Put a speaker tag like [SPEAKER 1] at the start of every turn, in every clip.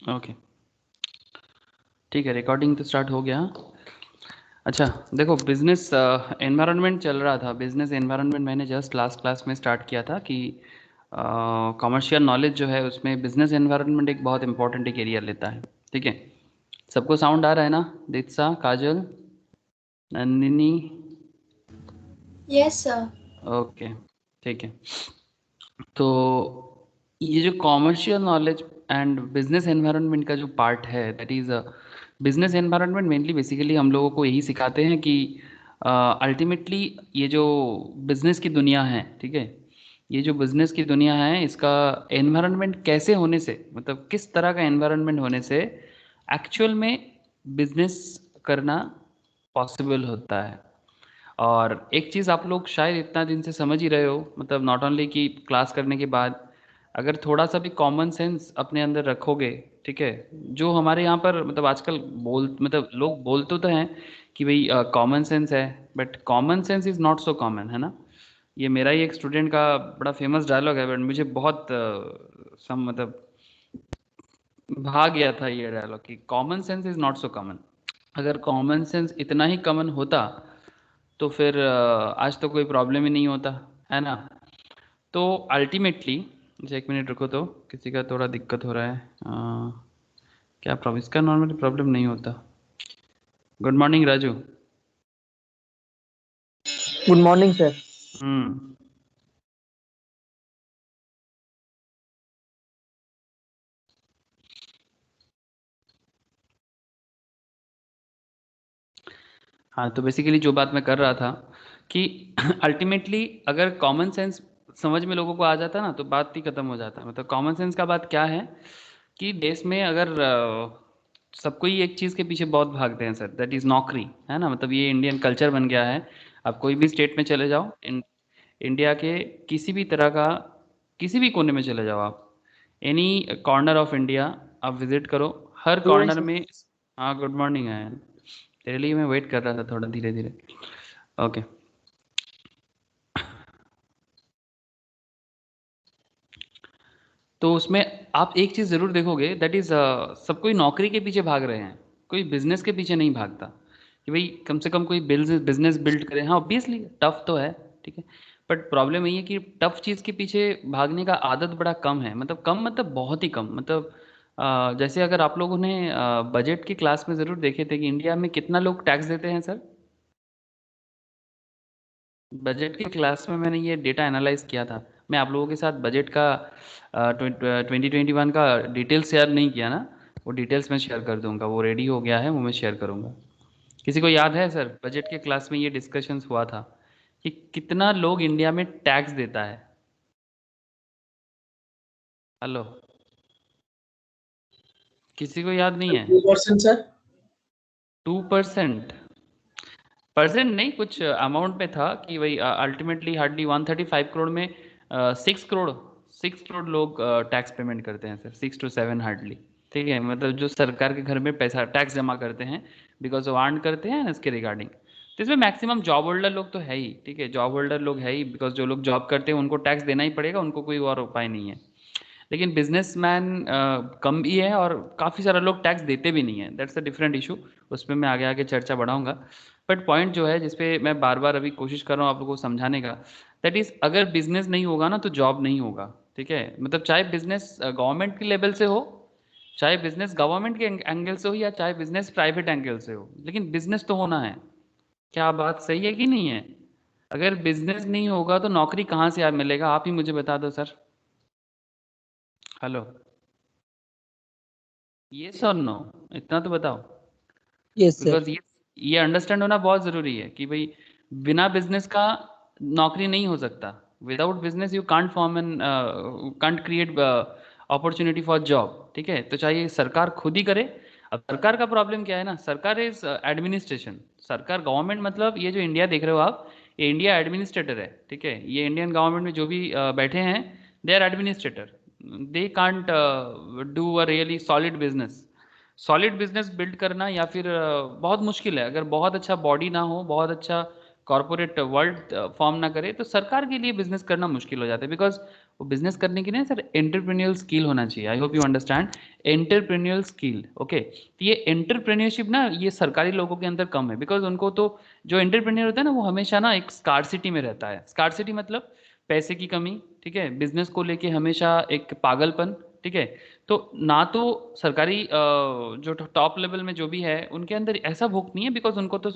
[SPEAKER 1] Okay ठीक है, recording तो स्टार्ट हो गया। अच्छा देखो, बिजनेस एनवायरनमेंट चल रहा था। बिजनेस एनवायरनमेंट मैंने जस्ट लास्ट क्लास में स्टार्ट किया था कि कमर्शियल नॉलेज जो है उसमें बिजनेस एनवायरनमेंट एक बहुत इंपॉर्टेंट एक एरिया लेता है। ठीक है, सबको साउंड आ रहा है ना? Diksha, Kajal, Nandini?
[SPEAKER 2] Yes sir.
[SPEAKER 1] Okay ठीक है। तो ये जो commercial knowledge and business environment का जो पार्ट है, that is business environment mainly basically हम लोगों को यही सिखाते हैं कि अल्टीमेटली ये जो बिजनेस की दुनिया है, ठीक है, ये जो बिजनेस की दुनिया है इसका एनवायरनमेंट कैसे होने से, मतलब किस तरह का एनवायरनमेंट होने से एक्चुअल में बिजनेस करना पॉसिबल होता है। और एक चीज़ आप लोग शायद इतना दिन से समझ ही रहे हो, मतलब नॉट ओनली कि क्लास करने के बाद, अगर थोड़ा सा भी कॉमन सेंस अपने अंदर रखोगे, ठीक है, जो हमारे यहाँ पर मतलब आजकल मतलब लोग बोलते तो हैं कि भाई कॉमन सेंस है, but common sense is not so common, है ना? ये मेरा ही एक स्टूडेंट का बड़ा फेमस डायलॉग है, बट मुझे बहुत सम मतलब भा गया था ये डायलॉग कि common sense is not so common. अगर कॉमन सेंस इतना ही कॉमन होता तो फिर आज तो कोई प्रॉब्लम ही नहीं होता, है ना? तो अल्टीमेटली, मुझे एक मिनट रुको, तो किसी का थोड़ा दिक्कत हो रहा है। क्या प्रॉब्लम? इसका नॉर्मली प्रॉब्लम नहीं होता। Good morning Raju.
[SPEAKER 3] Good morning sir.
[SPEAKER 1] Hmm हाँ, तो बेसिकली जो बात मैं कर रहा था कि अल्टीमेटली अगर कॉमन सेंस समझ में लोगों को आ जाता ना तो बात ही खत्म हो जाता। मतलब कॉमन सेंस का बात क्या है कि देश में अगर सब कोई एक चीज़ के पीछे बहुत भागते हैं सर, दैट इज़ नौकरी, है ना? मतलब ये इंडियन कल्चर बन गया है। आप कोई भी स्टेट में चले जाओ, इंडिया के किसी भी तरह का, किसी भी कोने में चले जाओ आप, एनी कॉर्नर ऑफ इंडिया आप विजिट करो, her
[SPEAKER 3] good morning
[SPEAKER 1] corner
[SPEAKER 3] sir.
[SPEAKER 1] में। हाँ गुड मॉर्निंग है, तेरे लिए मैं वेट कर रहा था थोड़ा धीरे धीरे। ओके, तो उसमें आप एक चीज़ ज़रूर देखोगे, दैट इज़ सब कोई नौकरी के पीछे भाग रहे हैं, कोई बिजनेस के पीछे नहीं भागता कि भाई कम से कम कोई बिजनेस बिल्ड करे। हाँ ऑब्वियसली टफ तो है, ठीक है, बट प्रॉब्लम यही है कि टफ चीज़ के पीछे भागने का आदत बड़ा कम है। मतलब कम मतलब बहुत ही कम। मतलब जैसे अगर आप लोगों ने बजट की क्लास में ज़रूर देखे थे कि इंडिया में कितना लोग टैक्स देते हैं सर। बजट की क्लास में मैंने ये डेटा एनालाइज किया था। मैं आप लोगों के साथ बजट का 2021 का डिटेल्स शेयर नहीं किया ना, वो डिटेल्स मैं शेयर कर दूंगा, वो रेडी हो गया है, वो मैं शेयर करूंगा। किसी को याद है सर, बजट के क्लास में ये डिस्कशंस हुआ था कि कितना लोग इंडिया में टैक्स देता है? हेलो, किसी को याद नहीं है?
[SPEAKER 3] 2% सर।
[SPEAKER 1] 2%? परसेंट नहीं, कुछ अमाउंट में था कि भाई अल्टीमेटली हार्डली 135 करोड़ में 6 करोड़, 6 करोड़ लोग टैक्स पेमेंट करते हैं सर, 6 to 7 हार्डली। ठीक है, मतलब जो सरकार के घर में पैसा टैक्स जमा करते हैं, बिकॉज वो अर्न करते हैं इसके रिगार्डिंग। तो इसमें मैक्सिमम जॉब होल्डर लोग तो है ही, ठीक है, जॉब होल्डर लोग है ही, बिकॉज जो लोग जॉब करते हैं उनको टैक्स देना ही पड़ेगा, उनको कोई और उपाय नहीं है। लेकिन बिजनेसमैन कम भी है और काफ़ी सारे लोग टैक्स देते भी नहीं है, दैट्स अ डिफरेंट इशू। उस पर मैं आगे आगे चर्चा बढ़ाऊंगा। बट पॉइंट जो है जिसपे मैं बार बार अभी कोशिश कर रहा हूँ आप लोगों को समझाने का, दैट इज़ अगर बिजनेस नहीं होगा ना तो जॉब नहीं होगा। ठीक है, मतलब चाहे बिजनेस गवर्नमेंट के लेवल से हो, चाहे बिजनेस गवर्नमेंट के एंगल से हो, या चाहे बिजनेस प्राइवेट एंगल से हो, लेकिन बिजनेस तो होना है। क्या बात सही है कि नहीं है? अगर बिजनेस नहीं होगा तो नौकरी कहाँ से आप मिलेगा? आप ही मुझे बता दो सर। हेलो, ये और नो, इतना तो बताओ।
[SPEAKER 3] Yes sir.
[SPEAKER 1] बिकॉज ये अंडरस्टैंड होना बहुत ज़रूरी है कि भाई बिना बिजनेस का नौकरी नहीं हो सकता। Without business you can't form an, can't create opportunity for job. ठीक है, तो चाहिए सरकार खुद ही करे। अब सरकार का प्रॉब्लम क्या है ना, सरकार इज एडमिनिस्ट्रेशन। सरकार गवर्नमेंट मतलब ये जो इंडिया देख रहे हो आप, ये इंडिया एडमिनिस्ट्रेटर है। ठीक है, ये इंडियन गवर्नमेंट में जो भी बैठे हैं, they are administrator. They can't do a really solid business. Solid business build करना या फिर बहुत मुश्किल है। अगर बहुत अच्छा बॉडी ना हो, बहुत अच्छा कॉरपोरेट वर्ल्ड फॉर्म ना करे, तो सरकार के लिए बिजनेस करना मुश्किल हो जाता है। बिकॉज वो बिजनेस करने के लिए सर एंटरप्रेन्योरल स्किल होना चाहिए। आई hope you understand entrepreneurial skill. Okay, तो ये एंटरप्रेन्योरशिप ना ये सरकारी लोगों के अंदर कम है, बिकॉज उनको तो जो एंटरप्रेन्योर होता है ना वो हमेशा ना एक स्कार्सिटी में रहता है। स्कार्सिटी मतलब पैसे की कमी, ठीक है, बिजनेस को लेके हमेशा एक पागलपन, ठीक है। तो ना तो सरकारी जो टॉप लेवल में जो भी है उनके अंदर ऐसा भूख नहीं है, बिकॉज उनको तो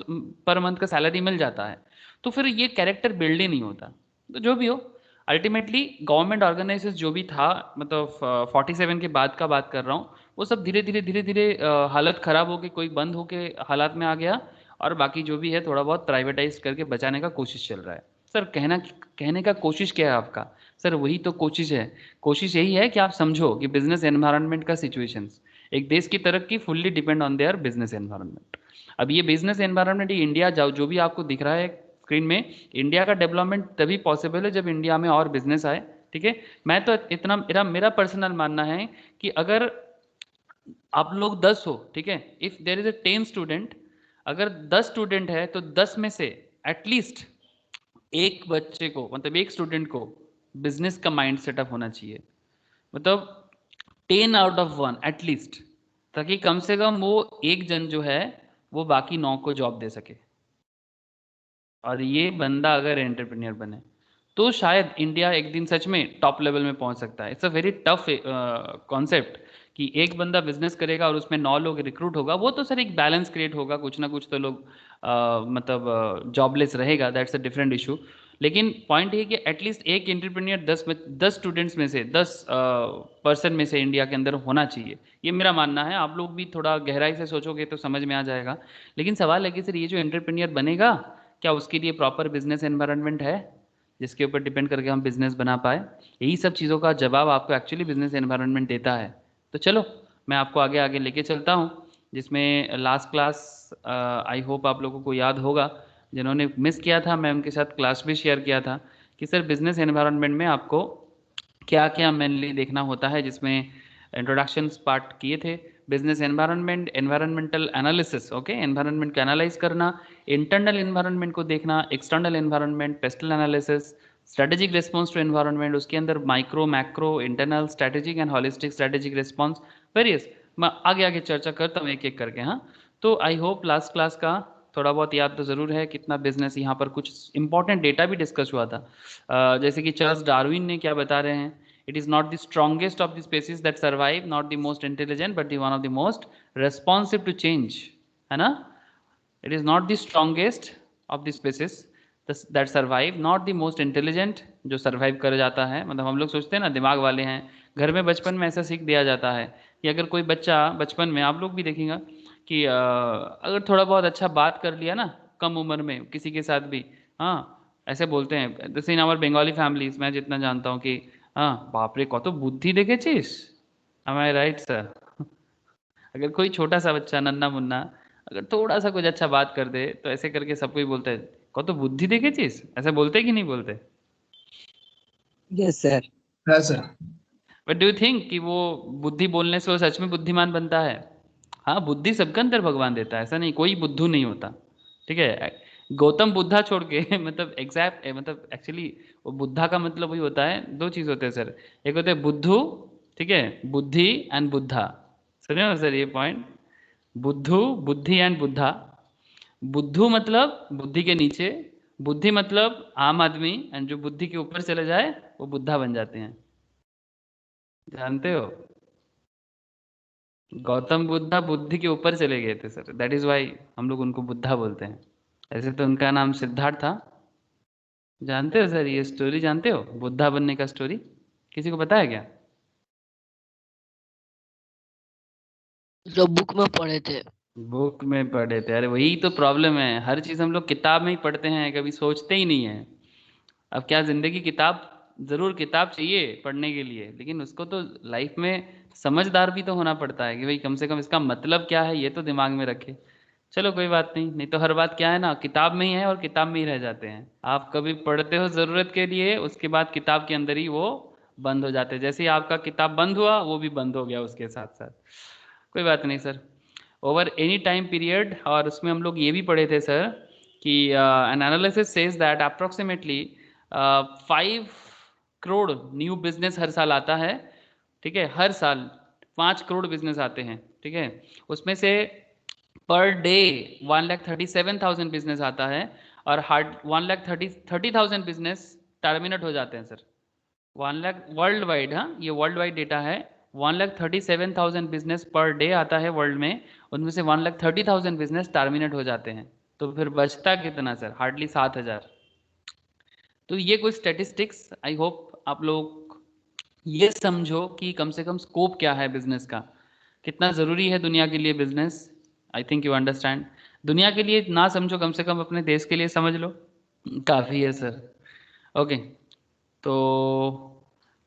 [SPEAKER 1] पर मंथ का सैलरी मिल जाता है, तो फिर ये कैरेक्टर बिल्ड ही नहीं होता। तो जो भी हो, अल्टीमेटली गवर्नमेंट ऑर्गेनाइजेशन जो भी था, मतलब 47 के बाद का बात कर रहा हूँ, वो सब धीरे धीरे धीरे धीरे हालत ख़राब होके कोई बंद होके हालात में आ गया, और बाकी जो भी है थोड़ा बहुत प्राइवेटाइज करके बचाने का कोशिश चल रहा है। सर कहने का कोशिश क्या है आपका? सर वही तो कोशिश है। कोशिश यही है कि आप समझो कि बिजनेस एनवायरनमेंट का सिचुएशंस, एक देश की तरक्की fully depend on their business environment. अब ये बिजनेस एनवायरनमेंट इंडिया जो भी आपको दिख रहा है स्क्रीन में, इंडिया का डेवलपमेंट तभी पॉसिबल है जब इंडिया में और बिजनेस आए, ठीक है। मैं तो इतना मेरा पर्सनल मानना है कि अगर आप लोग 10 हो, ठीक है, if there is a 10 student, अगर 10 स्टूडेंट है तो 10 में से एटलीस्ट एक बच्चे को, मतलब एक स्टूडेंट को बिजनेस का माइंड सेटअप होना चाहिए, मतलब 10 आउट ऑफ 1 एटलीस्ट, ताकि कम से कम वो एक जन जो है वो बाकी 9 को जॉब दे सके। और ये बंदा अगर एंटरप्रेन्योर बने तो शायद इंडिया एक दिन सच में टॉप लेवल में पहुंच सकता है। It's a very tough concept कि एक बंदा बिजनेस करेगा और उसमें 9 लोग रिक्रूट होगा, वो तो सर एक बैलेंस क्रिएट होगा, कुछ ना कुछ तो लोग मतलब जॉबलेस रहेगा, दैट्स अ डिफरेंट इशू। लेकिन पॉइंट ये कि एटलीस्ट एक एंटरप्रेन्योर 10 स्टूडेंट्स में से 10 पर्सन में से इंडिया के अंदर होना चाहिए, ये मेरा मानना है। आप लोग भी थोड़ा गहराई से सोचोगे तो समझ में आ जाएगा। लेकिन सवाल है कि सर ये जो एंटरप्रेन्योर बनेगा, क्या उसके लिए प्रॉपर बिजनेस एनवायरनमेंट है जिसके ऊपर डिपेंड करके हम बिजनेस बना पाए? यही सब चीज़ों का जवाब आपको एक्चुअली बिजनेस एनवायरनमेंट देता है। तो चलो मैं आपको आगे आगे लेके चलता हूँ, जिसमें लास्ट क्लास आई होप आप लोगों को याद होगा, जिन्होंने मिस किया था मैं उनके साथ क्लास भी शेयर किया था कि सर बिजनेस एनवायरनमेंट में आपको क्या क्या मेनली देखना होता है, जिसमें इंट्रोडक्शंस पार्ट किए थे। Business environment, environmental analysis, okay, environment को एनालाइज करना, इंटरनल एनवायरनमेंट को देखना, external environment, PESTLE analysis, strategic response to environment, उसके अंदर micro, macro, internal, strategic and holistic strategic response, various. मैं आगे आगे चर्चा करता हूँ एक एक करके। हाँ, तो आई होप लास्ट क्लास का थोड़ा बहुत याद तो ज़रूर है कितना बिजनेस, यहाँ पर कुछ इंपॉर्टेंट डेटा भी डिस्कस हुआ था। जैसे कि चार्ल्स डार्विन ने क्या बता रहे हैं, it is not the strongest of the species that survive, not the most intelligent but the one of the most responsive to change, है ना। It is not the strongest of the species that survive, not the most intelligent, जो survive कर जाता है, मतलब हम लोग सोचते हैं ना दिमाग वाले हैं, घर में बचपन में ऐसा सीख दिया जाता है कि अगर कोई बच्चा बचपन में, आप लोग भी देखेंगे कि अगर थोड़ा बहुत अच्छा बात कर लिया ना कम उम्र में किसी के साथ भी, हाँ, ऐसे बोलते हैं जैसे इन आवर बंगाली फैमिलीज, मैं जितना जानता हूँ कि हाँ बाप रे कत बुद्धि देखेছিস, एम आई राइट सर? अगर कोई छोटा सा बच्चा नन्ना मुन्ना अगर थोड़ा सा कुछ अच्छा बात कर दे तो ऐसे करके सबको ही बोलते हैं कत बुद्धि देखेছিস, ऐसे बोलते कि नहीं बोलते?
[SPEAKER 3] Yes sir.
[SPEAKER 2] है sir.
[SPEAKER 1] But do you think कि वो बुद्धि बोलने से वो सच में बुद्धिमान बनता है? हाँ, बुद्धि सबके अंदर भगवान देता है, ऐसा नहीं कोई बुद्धू नहीं होता, ठीक है। गौतम बुद्धा छोड़ के मतलब एग्जैक्ट मतलब एक्चुअली वो बुद्धा का मतलब वही होता है, दो चीज़ होते हैं सर, एक होते हैं बुद्धू, ठीक है, बुद्धि एंड बुद्धा। सुने हो सर ये पॉइंट? बुद्धू, बुद्धि एंड बुद्धा। बुद्धू मतलब बुद्धि के नीचे, बुद्धि मतलब आम आदमी, एंड जो बुद्धि के ऊपर चले जाए वो बुद्धा बन जाते हैं, जानते हो। गौतम बुद्धा बुद्धि के ऊपर चले गए थे सर, दैट इज वाई हम लोग उनको बुद्धा बोलते हैं। ऐसे तो उनका नाम सिद्धार्थ था, जानते हो सर ये स्टोरी, जानते हो बुद्धा बनने का स्टोरी? किसी को पता है क्या?
[SPEAKER 4] जो बुक में पढ़े थे।
[SPEAKER 1] बुक में पढ़े थे? अरे वही तो प्रॉब्लम है, हर चीज़ हम लोग किताब में ही पढ़ते हैं, कभी सोचते ही नहीं है। अब क्या जिंदगी किताब, जरूर किताब चाहिए पढ़ने के लिए, लेकिन उसको तो लाइफ में समझदार भी तो होना पड़ता है कि भाई कम से कम इसका मतलब क्या है ये तो दिमाग में रखे। चलो कोई बात नहीं, नहीं तो हर बात क्या है ना किताब में ही है और किताब में ही रह जाते हैं। आप कभी पढ़ते हो ज़रूरत के लिए, उसके बाद किताब के अंदर ही वो बंद हो जाते हैं, जैसे ही आपका किताब बंद हुआ वो भी बंद हो गया उसके साथ साथ। कोई बात नहीं sir, over any time period. और उसमें हम लोग ये भी पढ़े थे सर कि an analysis says that approximately 5 crore new business हर साल आता है, ठीक है, हर साल 5 करोड़ बिजनेस आते हैं, ठीक है, उसमें से पर डे 1,37,000 बिजनेस आता है और हार्ड 1,30,000 बिजनेस टर्मिनेट हो जाते हैं सर। 1 लाख वर्ल्ड वाइड, हाँ ये वर्ल्ड वाइड डेटा है। 1,37,000 बिजनेस पर डे आता है वर्ल्ड में, उनमें से 1,30,000 बिजनेस टर्मिनेट हो जाते हैं। तो फिर बचता कितना सर? हार्डली 7,000। तो ये कोई स्टेटिस्टिक्स, आई होप आप लोग ये समझो कि कम से कम स्कोप क्या है बिजनेस का, कितना ज़रूरी है दुनिया के लिए business. I think you understand. दुनिया के लिए ना समझो, कम से कम अपने देश के लिए समझ लो, काफ़ी है सर। ओके, तो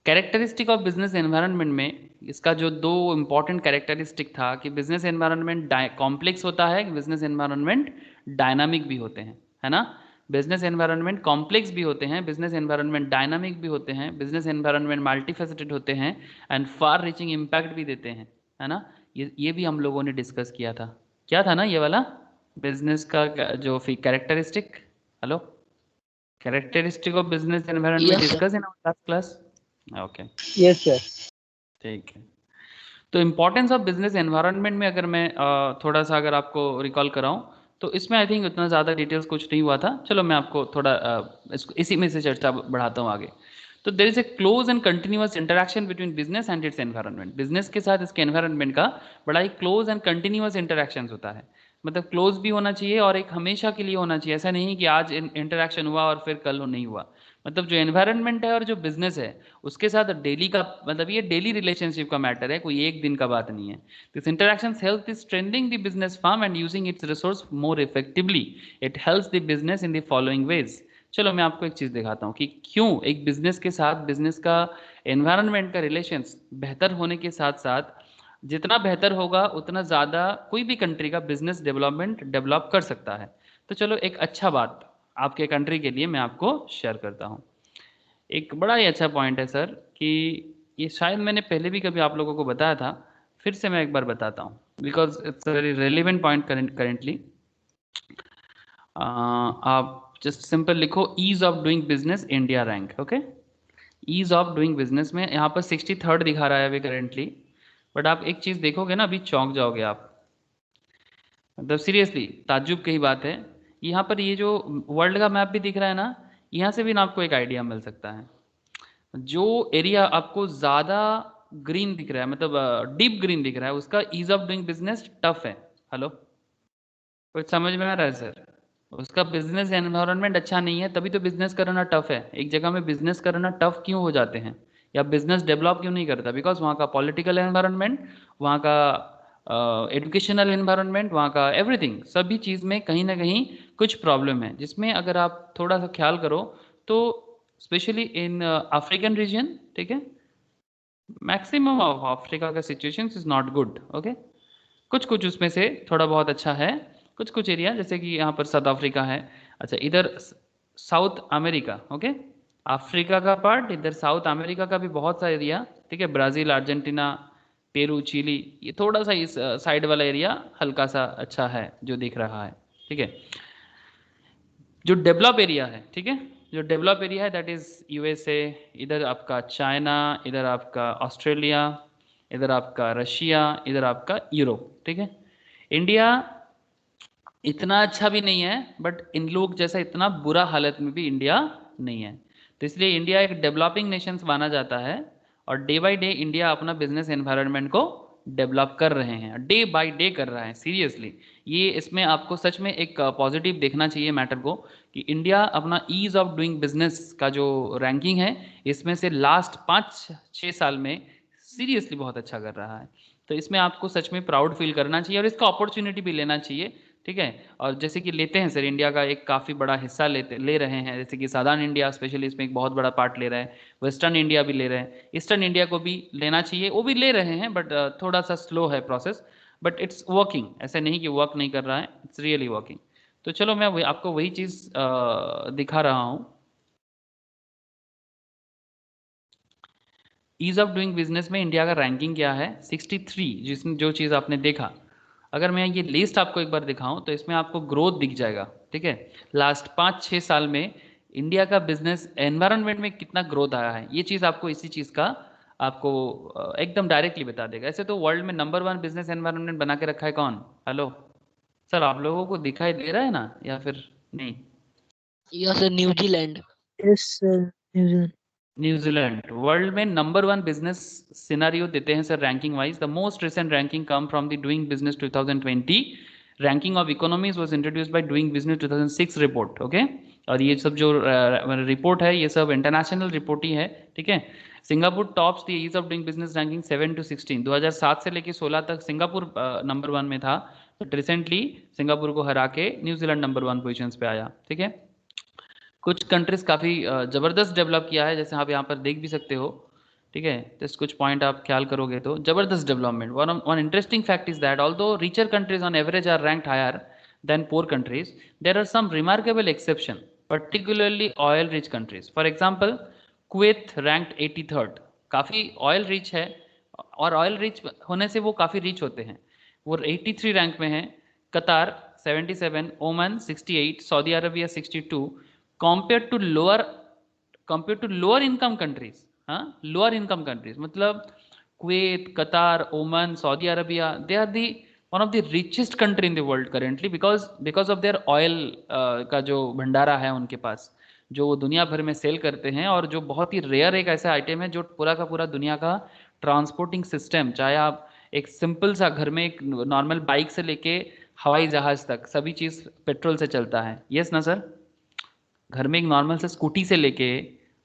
[SPEAKER 1] कैरेक्टरिस्टिक ऑफ बिजनेस एनवायरनमेंट में इसका जो दो इम्पॉर्टेंट कैरेक्टरिस्टिक था कि बिजनेस एनवायरनमेंट कॉम्प्लेक्स होता है, बिजनेस एनवायरनमेंट डायनामिक भी होते हैं, है ना। बिजनेस एनवायरनमेंट कॉम्प्लेक्स भी होते हैं, बिजनेस एनवायरनमेंट डायनामिक भी होते हैं, बिजनेस एनवायरनमेंट मल्टीफेसेटेड होते हैं एंड फार रीचिंग इम्पैक्ट भी देते हैं, है ना। ये भी हम लोगों ने डिस्कस किया था। क्या था ना ये वाला बिजनेस का जो characteristic? Hello, characteristic of business environment
[SPEAKER 4] Yes, sir.
[SPEAKER 1] Discuss in our class. Okay,
[SPEAKER 3] yes sir.
[SPEAKER 1] ठीक है। तो इम्पोर्टेंस ऑफ बिजनेस एनवायरनमेंट में अगर मैं थोड़ा सा अगर आपको रिकॉल कराऊं, तो इसमें आई थिंक उतना ज़्यादा डिटेल्स कुछ नहीं हुआ था। चलो मैं आपको थोड़ा इसी में से चर्चा बढ़ाता हूँ आगे। तो there is a close and continuous interaction between business and it's environment. Business के साथ इसके एनवायरनमेंट का बड़ा ही क्लोज एंड कंटिन्यूअस इंटरेक्शन होता है। मतलब क्लोज भी होना चाहिए और एक हमेशा के लिए होना चाहिए। ऐसा नहीं कि आज इंटरेक्शन हुआ और फिर कल नहीं हुआ। मतलब जो एनवायरनमेंट है और जो बिजनेस है उसके साथ डेली का, मतलब ये डेली रिलेशनशिप का मैटर है, कोई एक दिन का बात नहीं है। This interaction help in strengthening the business firm and using its resource more effectively. It helps the business in the following veg. चलो मैं आपको एक चीज़ दिखाता हूँ कि क्यों एक बिजनेस के साथ बिजनेस का एनवायरनमेंट का रिलेशंस बेहतर होने के साथ साथ, जितना बेहतर होगा उतना ज़्यादा कोई भी कंट्री का बिजनेस डेवलपमेंट डेवलप कर सकता है। तो चलो एक अच्छा बात आपके कंट्री के लिए मैं आपको शेयर करता हूँ। एक बड़ा ही अच्छा पॉइंट है सर कि ये शायद मैंने पहले भी कभी आप लोगों को बताया था, फिर से मैं एक बार बताता हूँ because it's very relevant point currently. आप जस्ट सिंपल लिखो ease of doing business India rank. Okay, ease of doing business में यहाँ पर 63rd दिखा रहा है अभी करेंटली, बट आप एक चीज़ देखोगे ना अभी चौंक जाओगे आप। मतलब सीरियसली ताज्जुब की ही बात है। यहाँ पर ये जो वर्ल्ड का मैप भी दिख रहा है ना, यहाँ से भी ना आपको एक आइडिया मिल सकता है। जो एरिया आपको ज़्यादा ग्रीन दिख रहा है, मतलब डीप ग्रीन दिख रहा है, उसका ease of doing business tough है। हेलो, कुछ समझ में आ रहा है सर? उसका बिजनेस एनवायरनमेंट अच्छा नहीं है, तभी तो बिजनेस करना टफ है। एक जगह में बिजनेस करना टफ क्यों हो जाते हैं या बिजनेस डेवलप क्यों नहीं करता? बिकॉज वहाँ का पॉलिटिकल एनवायरनमेंट, वहाँ का एजुकेशनल एनवायरनमेंट, वहाँ का एवरीथिंग, सभी चीज़ में कहीं ना कहीं कुछ प्रॉब्लम है, जिसमें अगर आप थोड़ा सा ख्याल करो तो स्पेशली इन अफ्रीकन रीजन, ठीक है, मैक्सिमम ऑफ अफ्रीका का situation is not good. Okay, कुछ कुछ उसमें से थोड़ा बहुत अच्छा है, कुछ कुछ एरिया जैसे कि यहाँ पर साउथ अफ्रीका है। अच्छा, इधर साउथ अमेरिका, ओके, अफ्रीका का पार्ट, इधर साउथ अमेरिका का भी बहुत सा एरिया, ठीक है, ब्राज़ील, अर्जेंटीना, पेरू, चिली, ये थोड़ा सा इस साइड वाला एरिया हल्का सा अच्छा है जो दिख रहा है, ठीक है। जो डेवलप एरिया है, ठीक है, जो डेवलप एरिया है दैट इज यूएसए, इधर आपका चाइना, इधर आपका ऑस्ट्रेलिया, इधर आपका रशिया, इधर आपका यूरोप, ठीक है। इंडिया इतना अच्छा भी नहीं है, बट इन लोग जैसा इतना बुरा हालत में भी इंडिया नहीं है। तो इसलिए इंडिया एक डेवलपिंग नेशंस माना जाता है और डे बाय डे इंडिया अपना बिजनेस एनवायरनमेंट को डेवलप कर रहे हैं, डे बाय डे कर रहा है सीरियसली। ये इसमें आपको सच में एक पॉजिटिव देखना चाहिए मैटर को कि इंडिया अपना ईज ऑफ डूइंग बिजनेस का जो रैंकिंग है इसमें से लास्ट 5-6 साल में सीरियसली बहुत अच्छा कर रहा है। तो इसमें आपको सच में प्राउड फील करना चाहिए और इसका अपॉर्चुनिटी भी लेना चाहिए, ठीक है। और जैसे कि लेते हैं सर, इंडिया का एक काफ़ी बड़ा हिस्सा ले रहे हैं, जैसे कि साउदर्न इंडिया स्पेशली इसमें एक बहुत बड़ा पार्ट ले रहा है, वेस्टर्न इंडिया भी ले रहे हैं, ईस्टर्न इंडिया को भी लेना चाहिए, वो भी ले रहे हैं, बट थोड़ा सा स्लो है प्रोसेस, बट इट्स वर्किंग। ऐसे नहीं कि वर्क नहीं कर रहा है, इट्स रियली वर्किंग। तो चलो मैं आपको वही चीज़ दिखा रहा हूँ। ईज ऑफ डूइंग बिजनेस में इंडिया का रैंकिंग क्या है, 63, जिसमें जो चीज़ आपने देखा। अगर मैं ये लिस्ट आपको एक बार दिखाऊं तो इसमें आपको ग्रोथ दिख जाएगा, ठीक है। लास्ट 5-6 साल में इंडिया का बिजनेस एनवायरनमेंट में कितना ग्रोथ आया है, ये चीज़ आपको इसी चीज़ का आपको एकदम डायरेक्टली बता देगा। ऐसे तो वर्ल्ड में नंबर 1 बिजनेस एनवायरनमेंट बना के रखा है कौन? हेलो सर, आप लोगों को दिखाई दे रहा है ना या फिर नहीं?
[SPEAKER 4] Yes sir, New Zealand.
[SPEAKER 3] Yes sir, New Zealand.
[SPEAKER 1] New Zealand world में नंबर 1 बिजनेस सिनारियो देते हैं sir ranking wise. The most recent ranking come from the doing business 2020 ranking of economies was introduced by doing business 2006 report. Okay, और ये सब जो report है ये सब इंटरनेशनल रिपोर्ट ही है, ठीक है। Singapore tops the ease of doing business ranking 7 to 16। 2007 से लेके 16 तक सिंगापुर नंबर 1 में था, बट रिसेंटली सिंगापुर को हरा के न्यूजीलैंड नंबर 1 पोजिशन पे आया, ठीक है। कुछ कंट्रीज काफ़ी ज़बरदस्त डेवलप किया है, जैसे आप यहाँ पर देख भी सकते हो, ठीक है। जस्ट कुछ पॉइंट आप ख्याल करोगे तो जबरदस्त development. One interesting fact is that although richer countries on average are ranked higher than poor countries, there are some remarkable exception, particularly oil rich countries. For example, Kuwait ranked 83rd, काफ़ी oil rich है, और oil rich होने से वो काफ़ी rich होते हैं, वो 83 रैंक में है। Qatar 77, Oman 68, Saudi Arabia 62, compare to lower income countries. हाँ, लोअर इनकम कंट्रीज मतलब Kuwait, Qatar, Oman, Saudi Arabia, they are the one of the richest country in the world currently because of their oil का जो भंडारा है उनके पास, जो वो दुनिया भर में सेल करते हैं, और जो बहुत ही रेयर एक ऐसा आइटम है जो पूरा का पूरा दुनिया का ट्रांसपोर्टिंग सिस्टम, चाहे आप एक सिंपल सा घर में एक नॉर्मल बाइक से लेके हवाई जहाज तक सभी चीज़ पेट्रोल से चलता है। यस ना सर? घर में एक नॉर्मल से स्कूटी से लेके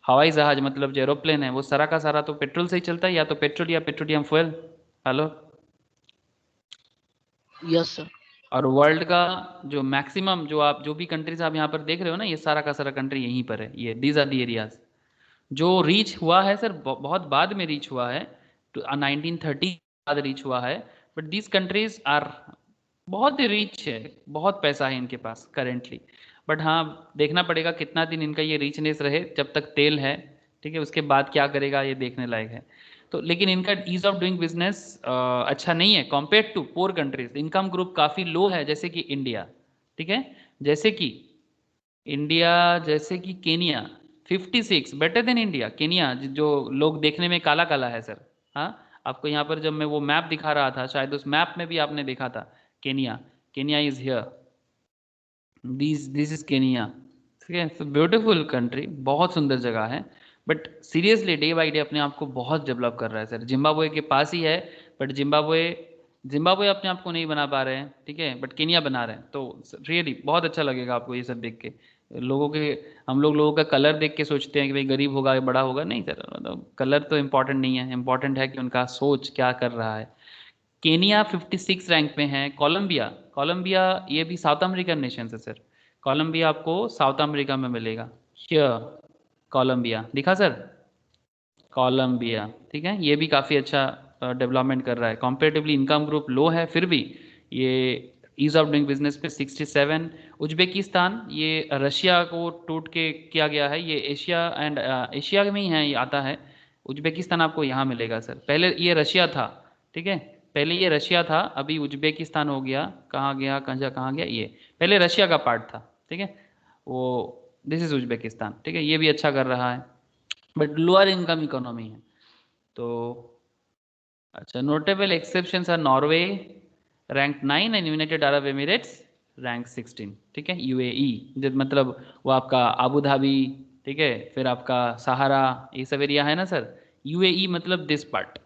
[SPEAKER 1] हवाई जहाज मतलब जो एरोप्लेन है वो सारा का सारा तो पेट्रोल से ही चलता है, या तो पेट्रोल या petroleum fuel. Hello.
[SPEAKER 4] Yes sir.
[SPEAKER 1] और वर्ल्ड का जो मैक्सिमम जो भी कंट्रीज आप यहाँ पर देख रहे हो ना, ये सारा का सारा कंट्री यहीं पर है। ये दीज आर दी एरियाज जो रीच हुआ है सर, बहुत बाद में रीच हुआ है, तो 1930 बाद रीच हुआ है, बट दीज कंट्रीज आर बहुत ही रिच है, बहुत पैसा है इनके पास करेंटली। बट हाँ, देखना पड़ेगा कितना दिन इनका ये रिचनेस रहे, जब तक तेल है, ठीक है, उसके बाद क्या करेगा ये देखने लायक है। तो लेकिन इनका ईज ऑफ डूइंग बिजनेस अच्छा नहीं है compare to poor countries. Income group काफ़ी लो है, जैसे कि इंडिया, ठीक है, जैसे कि Kenya 56 better than India. Kenya जो लोग देखने में काला काला है सर, हाँ, आपको यहाँ पर जब मैं वो मैप दिखा रहा था, शायद उस मैप में भी आपने देखा था Kenya. Kenya is here, this is Kenya, ठीक है। तो ब्यूटीफुल कंट्री, बहुत सुंदर जगह है, but seriously day by day अपने आप को बहुत डेवलप कर रहा है सर। जिम्बाब्वे के पास ही है, बट जिम्बाब्वे अपने आप को नहीं बना पा रहे हैं, ठीक है, बट केनिया बना रहे हैं। तो रियली बहुत अच्छा लगेगा आपको ये सब देख के। लोगों के हम लोगों का कलर देख के सोचते हैं कि भाई गरीब होगा या बड़ा होगा, नहीं सर, मतलब कलर तो इम्पोर्टेंट नहीं है, इम्पोर्टेंट है कि उनका सोच क्या कर रहा है। केनिया 56 रैंक में है। कोलंबिया कोलंबिया ये भी साउथ अमेरिकन नेशन है सर। कोलंबिया आपको साउथ अमेरिका में मिलेगा। हियर कोलंबिया दिखा सर, कोलंबिया, ठीक है, ये भी काफ़ी अच्छा डेवलपमेंट कर रहा है। कॉम्पेरेटिवली इनकम ग्रुप लो है, फिर भी ये ईज ऑफ डूइंग बिजनेस पे 67। उज्बेकिस्तान ये रशिया को टूट के किया गया है, ये एशिया एंड एशिया में ही है, ये आता है। उज्बेकिस्तान आपको यहाँ मिलेगा सर, पहले ये रशिया था, ठीक है, पहले ये रशिया था, अभी उज्बेकिस्तान हो गया। कहाँ गया, कहाँ गया, ये पहले रशिया का पार्ट था, ठीक है, वो दिस इज उज्बेकिस्तान, ठीक है, ये भी अच्छा कर रहा है, बट लोअर इनकम इकोनॉमी है। तो अच्छा, notable exceptions are Norway rank 9 and United Arab Emirates rank 16, ठीक है। यूएई मतलब वो आपका आबू धाबी, ठीक है, फिर आपका सहारा, ये सब एरिया है ना सर। यूएई मतलब this part,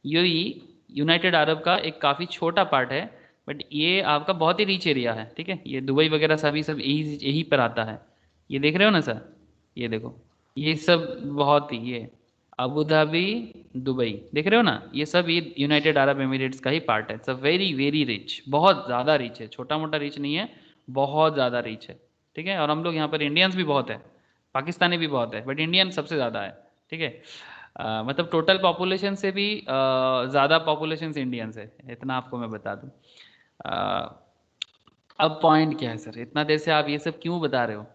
[SPEAKER 1] UAE United Arab का एक काफ़ी छोटा पार्ट है, बट ये आपका बहुत ही रिच एरिया है, ठीक है। ये दुबई वगैरह सभी सब यही यही पर आता है। ये देख रहे हो ना सर, ये देखो, ये सब बहुत ही, ये अबू धाबी, दुबई, देख रहे हो ना, ये सब ये यूनाइटेड अरब एमिरेट्स का ही पार्ट है। It's a very very rich, बहुत ज़्यादा रिच है, छोटा मोटा रिच नहीं है, बहुत ज़्यादा रिच है, ठीक है। और हम लोग यहाँ पर इंडियंस भी बहुत है, पाकिस्तानी भी बहुत है, बट इंडियन सबसे ज़्यादा है, ठीक है। मतलब टोटल पॉपुलेशन से भी ज़्यादा पॉपुलेशन इंडियंस है, इतना आपको मैं बता दूँ। अब पॉइंट क्या है सर, इतना देर से आप ये सब क्यों बता रहे हो?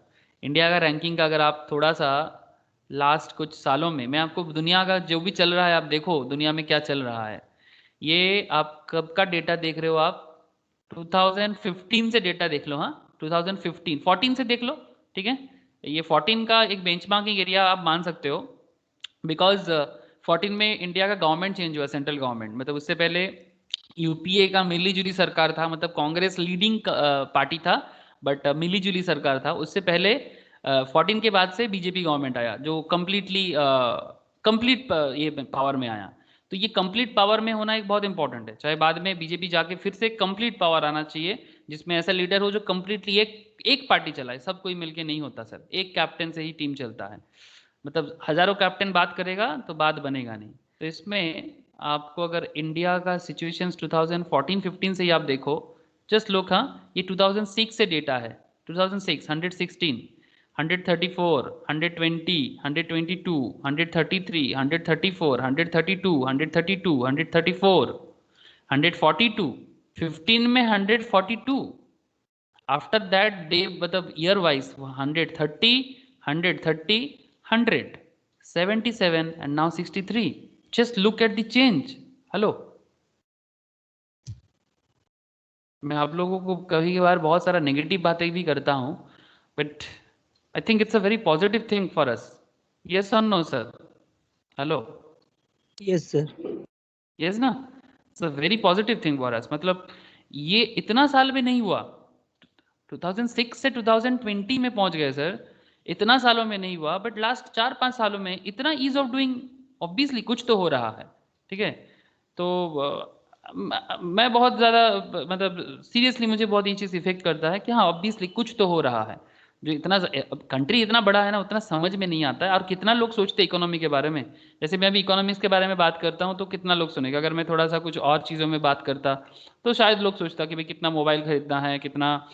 [SPEAKER 1] इंडिया का रैंकिंग का अगर आप थोड़ा सा लास्ट कुछ सालों में, मैं आपको दुनिया का जो भी चल रहा है, आप देखो दुनिया में क्या चल रहा है। ये आप कब का डेटा देख रहे हो आप? 2015 से डेटा देख लो, हाँ 2015 14 से देख लो, ठीक है। ये 14 का एक बेंचमार्किंग एरिया आप मान सकते हो, बिकॉज 14 में इंडिया का गवर्नमेंट चेंज हुआ, सेंट्रल गवर्नमेंट, मतलब उससे पहले यूपीए का मिली जुली सरकार था, मतलब कांग्रेस लीडिंग पार्टी था, बट मिली जुली सरकार था। उससे पहले 14 के बाद से बीजेपी गवर्नमेंट आया जो कंप्लीट ये पावर में आया। तो ये कंप्लीट पावर में होना एक बहुत इंपॉर्टेंट है, चाहे बाद में बीजेपी जाके फिर से कंप्लीट पावर आना चाहिए, जिसमें ऐसा लीडर हो जो कंप्लीटली एक पार्टी चलाए, सब कोई मिलके नहीं होता सर, एक कैप्टन से ही टीम चलता है, मतलब हजारों कैप्टन बात करेगा तो बात बनेगा नहीं। तो इसमें आपको अगर इंडिया का सिचुएशन 2014-15 से ही आप देखो, जस्ट लुक, हाँ ये 2006 से डेटा है, 2006 116 134 120 122 133 134 132 132 134 142 15 में 142, आफ्टर दैट डे मतलब year wise 130 130 100 77 and now 63. Just look at the change. Hello, मैं आप लोगों को कभी बार बहुत सारा नेगेटिव बातें भी करता हूँ, but I think it's a very positive thing for us. Yes और no sir? Hello,
[SPEAKER 3] Yes, sir.
[SPEAKER 1] Yes ना? It's a very positive thing for us, मतलब ये इतना साल में नहीं हुआ, 2006 से 2020 में पहुंच गए सर, इतना सालों में नहीं हुआ, बट लास्ट 4-5 सालों में इतना ईज ऑफ डूइंग, ऑब्वियसली कुछ तो हो रहा है, ठीक है? तो मैं बहुत ज़्यादा मतलब सीरियसली मुझे बहुत ये चीज़ इफेक्ट करता है कि हाँ ऑब्वियसली कुछ तो हो रहा है। जो इतना कंट्री इतना बड़ा है ना, उतना समझ में नहीं आता है, और कितना लोग सोचते हैं इकोनॉमी के बारे में। जैसे मैं अभी इकोनॉमिक्स के बारे में बात करता हूँ तो कितना लोग सुनेगा, अगर मैं थोड़ा सा कुछ और चीज़ों में बात करता तो शायद लोग सोचता कि भाई कितना मोबाइल खरीदना है, कितना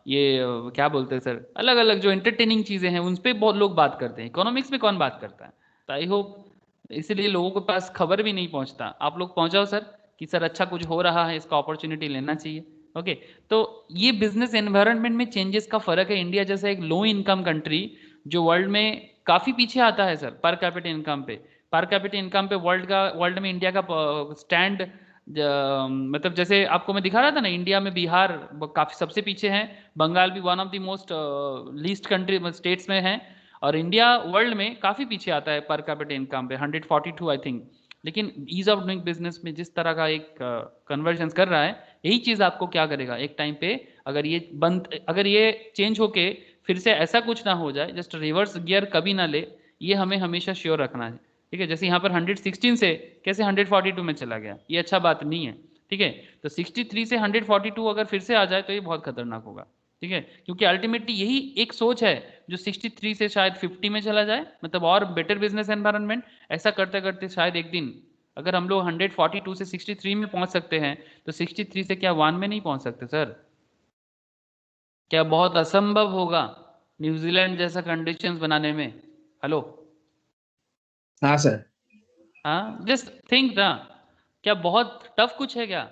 [SPEAKER 1] क्या बोलते हैं सर, अलग अलग जो एंटरटेनिंग चीज़ें हैं उन पर बहुत लोग बात करते हैं, इकोनॉमिक्स में कौन बात करता है? तो आई होप इसीलिए लोगों के पास खबर भी नहीं पहुंचता। आप लोग पहुंचाओ सर कि सर अच्छा कुछ हो रहा है, इसका अपॉर्चुनिटी लेना चाहिए। ओके, तो ये बिजनेस एनवायरनमेंट में चेंजेस का फर्क है। इंडिया जैसा एक लो इनकम कंट्री जो वर्ल्ड में काफी पीछे आता है सर पर कैपिटा इनकम पे, वर्ल्ड में इंडिया का स्टैंड, मतलब जैसे आपको मैं दिखा रहा था ना, इंडिया में बिहार काफी सबसे पीछे है, बंगाल भी one of the most least country states में है, और इंडिया वर्ल्ड में काफी पीछे आता है पर कैपिटा इनकम पे 142 आई थिंक। लेकिन ईज ऑफ डूइंग बिजनेस में जिस तरह का एक कन्वर्जन कर रहा है, यही चीज आपको क्या करेगा एक टाइम पे, अगर ये चेंज होके फिर से ऐसा कुछ ना हो जाए, जस्ट रिवर्स गियर कभी ना ले, ये हमें हमेशा श्योर रखना है, ठीक है? जैसे यहाँ पर 116 से कैसे 142 में चला गया, ये अच्छा बात नहीं है, ठीक है? तो 63 से 142 अगर फिर से आ जाए तो ये बहुत खतरनाक होगा, ठीक है? क्योंकि अल्टीमेटली यही एक सोच है जो 63 से शायद 50 में चला जाए, मतलब और बेटर बिजनेस एनवायरनमेंट। ऐसा करते करते शायद एक दिन अगर हम लोग 142 से 63 में पहुंच सकते हैं, तो 63 से क्या 1 में नहीं पहुंच सकते सर? क्या बहुत असंभव होगा न्यूजीलैंड जैसा कंडीशंस बनाने में? हेलो,
[SPEAKER 2] हाँ सर।
[SPEAKER 1] हाँ जस्ट थिंक ना, क्या बहुत टफ कुछ है क्या?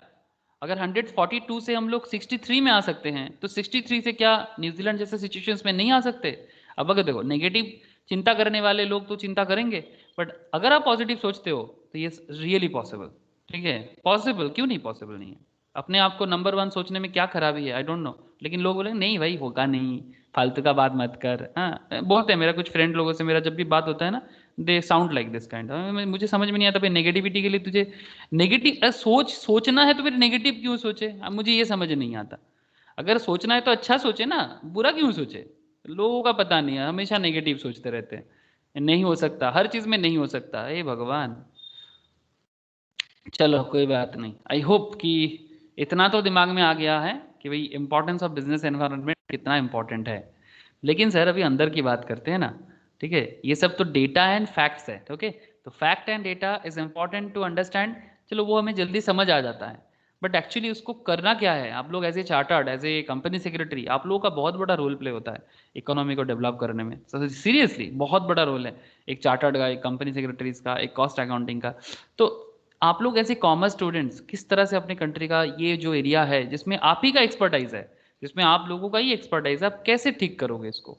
[SPEAKER 1] अगर 142 से हम लोग 63 में आ सकते हैं, तो 63 से क्या न्यूजीलैंड जैसे सिचुएशंस में नहीं आ सकते? अब अगर देखो, नेगेटिव चिंता करने वाले लोग तो चिंता करेंगे, बट अगर आप पॉजिटिव सोचते हो तो ये रियली पॉसिबल, ठीक है? पॉसिबल, क्यों नहीं पॉसिबल नहीं है? अपने आप को नंबर 1 सोचने में क्या खराबी है? आई डोंट नो, लेकिन लोग बोलेंगे नहीं भाई होगा नहीं, फालतू का बात मत कर। हाँ बोलते हैं, मेरा कुछ फ्रेंड लोगों से मेरा जब भी बात होता है ना, दे साउंड लाइक दिस काइंड। मुझे समझ में नहीं आता भाई, नेगेटिविटी के लिए तुझे नेगेटिव सोचना है तो फिर नेगेटिव क्यों सोचे? अब मुझे ये समझ नहीं आता। अगर सोचना है तो अच्छा सोचे ना, बुरा क्यों सोचे? लोगों का पता नहीं है, हमेशा नेगेटिव सोचते रहते हैं, नहीं हो सकता, हर चीज में नहीं हो सकता, हे भगवान। चलो कोई बात नहीं, आई होप कि इतना तो दिमाग में आ गया है कि भाई इंपॉर्टेंस ऑफ बिजनेस एनवायरनमेंट कितना इंपॉर्टेंट है। लेकिन सर अभी अंदर की बात करते हैं ना, ठीक है? ये सब तो डेटा एंड फैक्ट्स है, ओके? तो fact and data is important to understand, चलो वो हमें जल्दी समझ आ जाता है, बट एक्चुअली उसको करना क्या है? आप लोग as a chartered, as a company secretary, आप लोगों का बहुत बड़ा रोल प्ले होता है इकोनॉमी को डेवलप करने में। सीरियसली बहुत बड़ा रोल है एक चार्टर्ड का, एक कंपनी सेक्रेटरीज का, एक कॉस्ट अकाउंटिंग का। तो आप लोग ऐसे कॉमर्स स्टूडेंट्स किस तरह से अपने कंट्री का ये जो एरिया है जिसमें आप ही का एक्सपर्टाइज है, जिसमें आप लोगों का ही एक्सपर्टाइज है, आप कैसे ठीक करोगे इसको?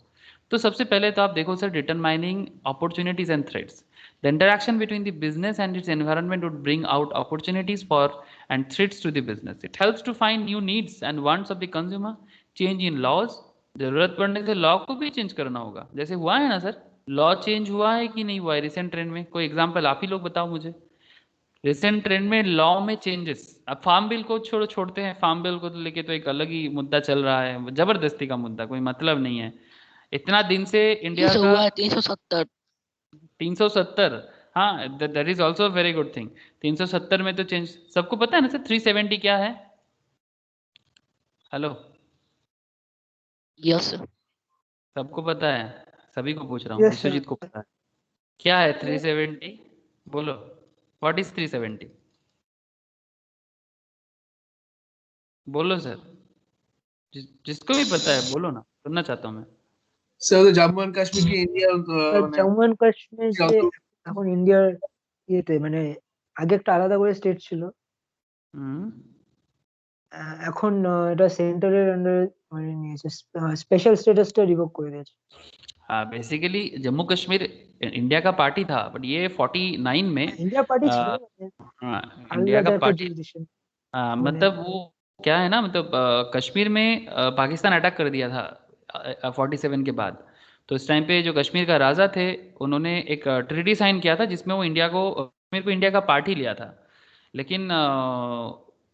[SPEAKER 1] तो सबसे पहले तो आप देखो sir, determining opportunities and threats. The interaction between the business and it's environment would bring out opportunities for and threats to the business. It helps to find new needs and wants of the consumer, change in laws, जरूरत पड़ने से law को भी change करना होगा, जैसे हुआ है ना सर, लॉ चेंज हुआ है कि नहीं हुआ है रिसेंट ट्रेंड में? कोई एग्जांपल आप ही लोग बताओ मुझे, रिसेंट ट्रेंड में लॉ में चेंजेस। अब फार्म बिल को छोड़ते हैं, फार्म बिल को तो लेके तो एक अलग ही मुद्दा चल रहा है, जबरदस्ती का मुद्दा, कोई मतलब नहीं है। इतना दिन से इंडिया का
[SPEAKER 4] हुआ है 370।
[SPEAKER 1] 370, हाँ that is also very good thing. 370 में तो चेंज सबको पता है ना सर, 370 क्या है? Hello,
[SPEAKER 4] yes sir.
[SPEAKER 1] सबको पता है? सभी को पूछ रहा हूँ,
[SPEAKER 3] यस सर।
[SPEAKER 1] विश्वजीत को पता है क्या है 370? बोलो, व्हाट इज 370? बोलो सर, जिसको भी पता है बोलो ना, सुनना चाहता हूँ मैं।
[SPEAKER 2] सर जम्मू एंड কাশ্মীর কি ইন্ডিয়ার মানে
[SPEAKER 3] জম্মু এন্ড কাশ্মীর যে
[SPEAKER 2] যত
[SPEAKER 3] এখন ইন্ডিয়ার ইয়েতে মানে আগে একটা আলাদা করে স্টেট ছিল,
[SPEAKER 1] হুম,
[SPEAKER 3] এখন এটা সেন্টারের আন্ডারে মানে নিয়েছে, স্পেশাল স্ট্যাটাসটা রিভোক করে দিয়েছে।
[SPEAKER 1] हाँ बेसिकली जम्मू कश्मीर इंडिया का पार्टी था, बट ये 49 में
[SPEAKER 3] ইন্ডিয়া পার্টি ছিল মানে
[SPEAKER 1] हाँ, इंडिया का
[SPEAKER 3] আলাদা একটা
[SPEAKER 1] पार्टी,
[SPEAKER 3] জুরিডিকশন মানে
[SPEAKER 1] मतलब वो क्या है ना, मतलब कश्मीर में पाकिस्तान अटैक कर दिया था 47 के बाद। तो इस टाइम पे जो कश्मीर का राजा थे, उन्होंने एक ट्रीटी साइन किया था जिसमें वो इंडिया को, कश्मीर को इंडिया का पार्ट ही लिया था। लेकिन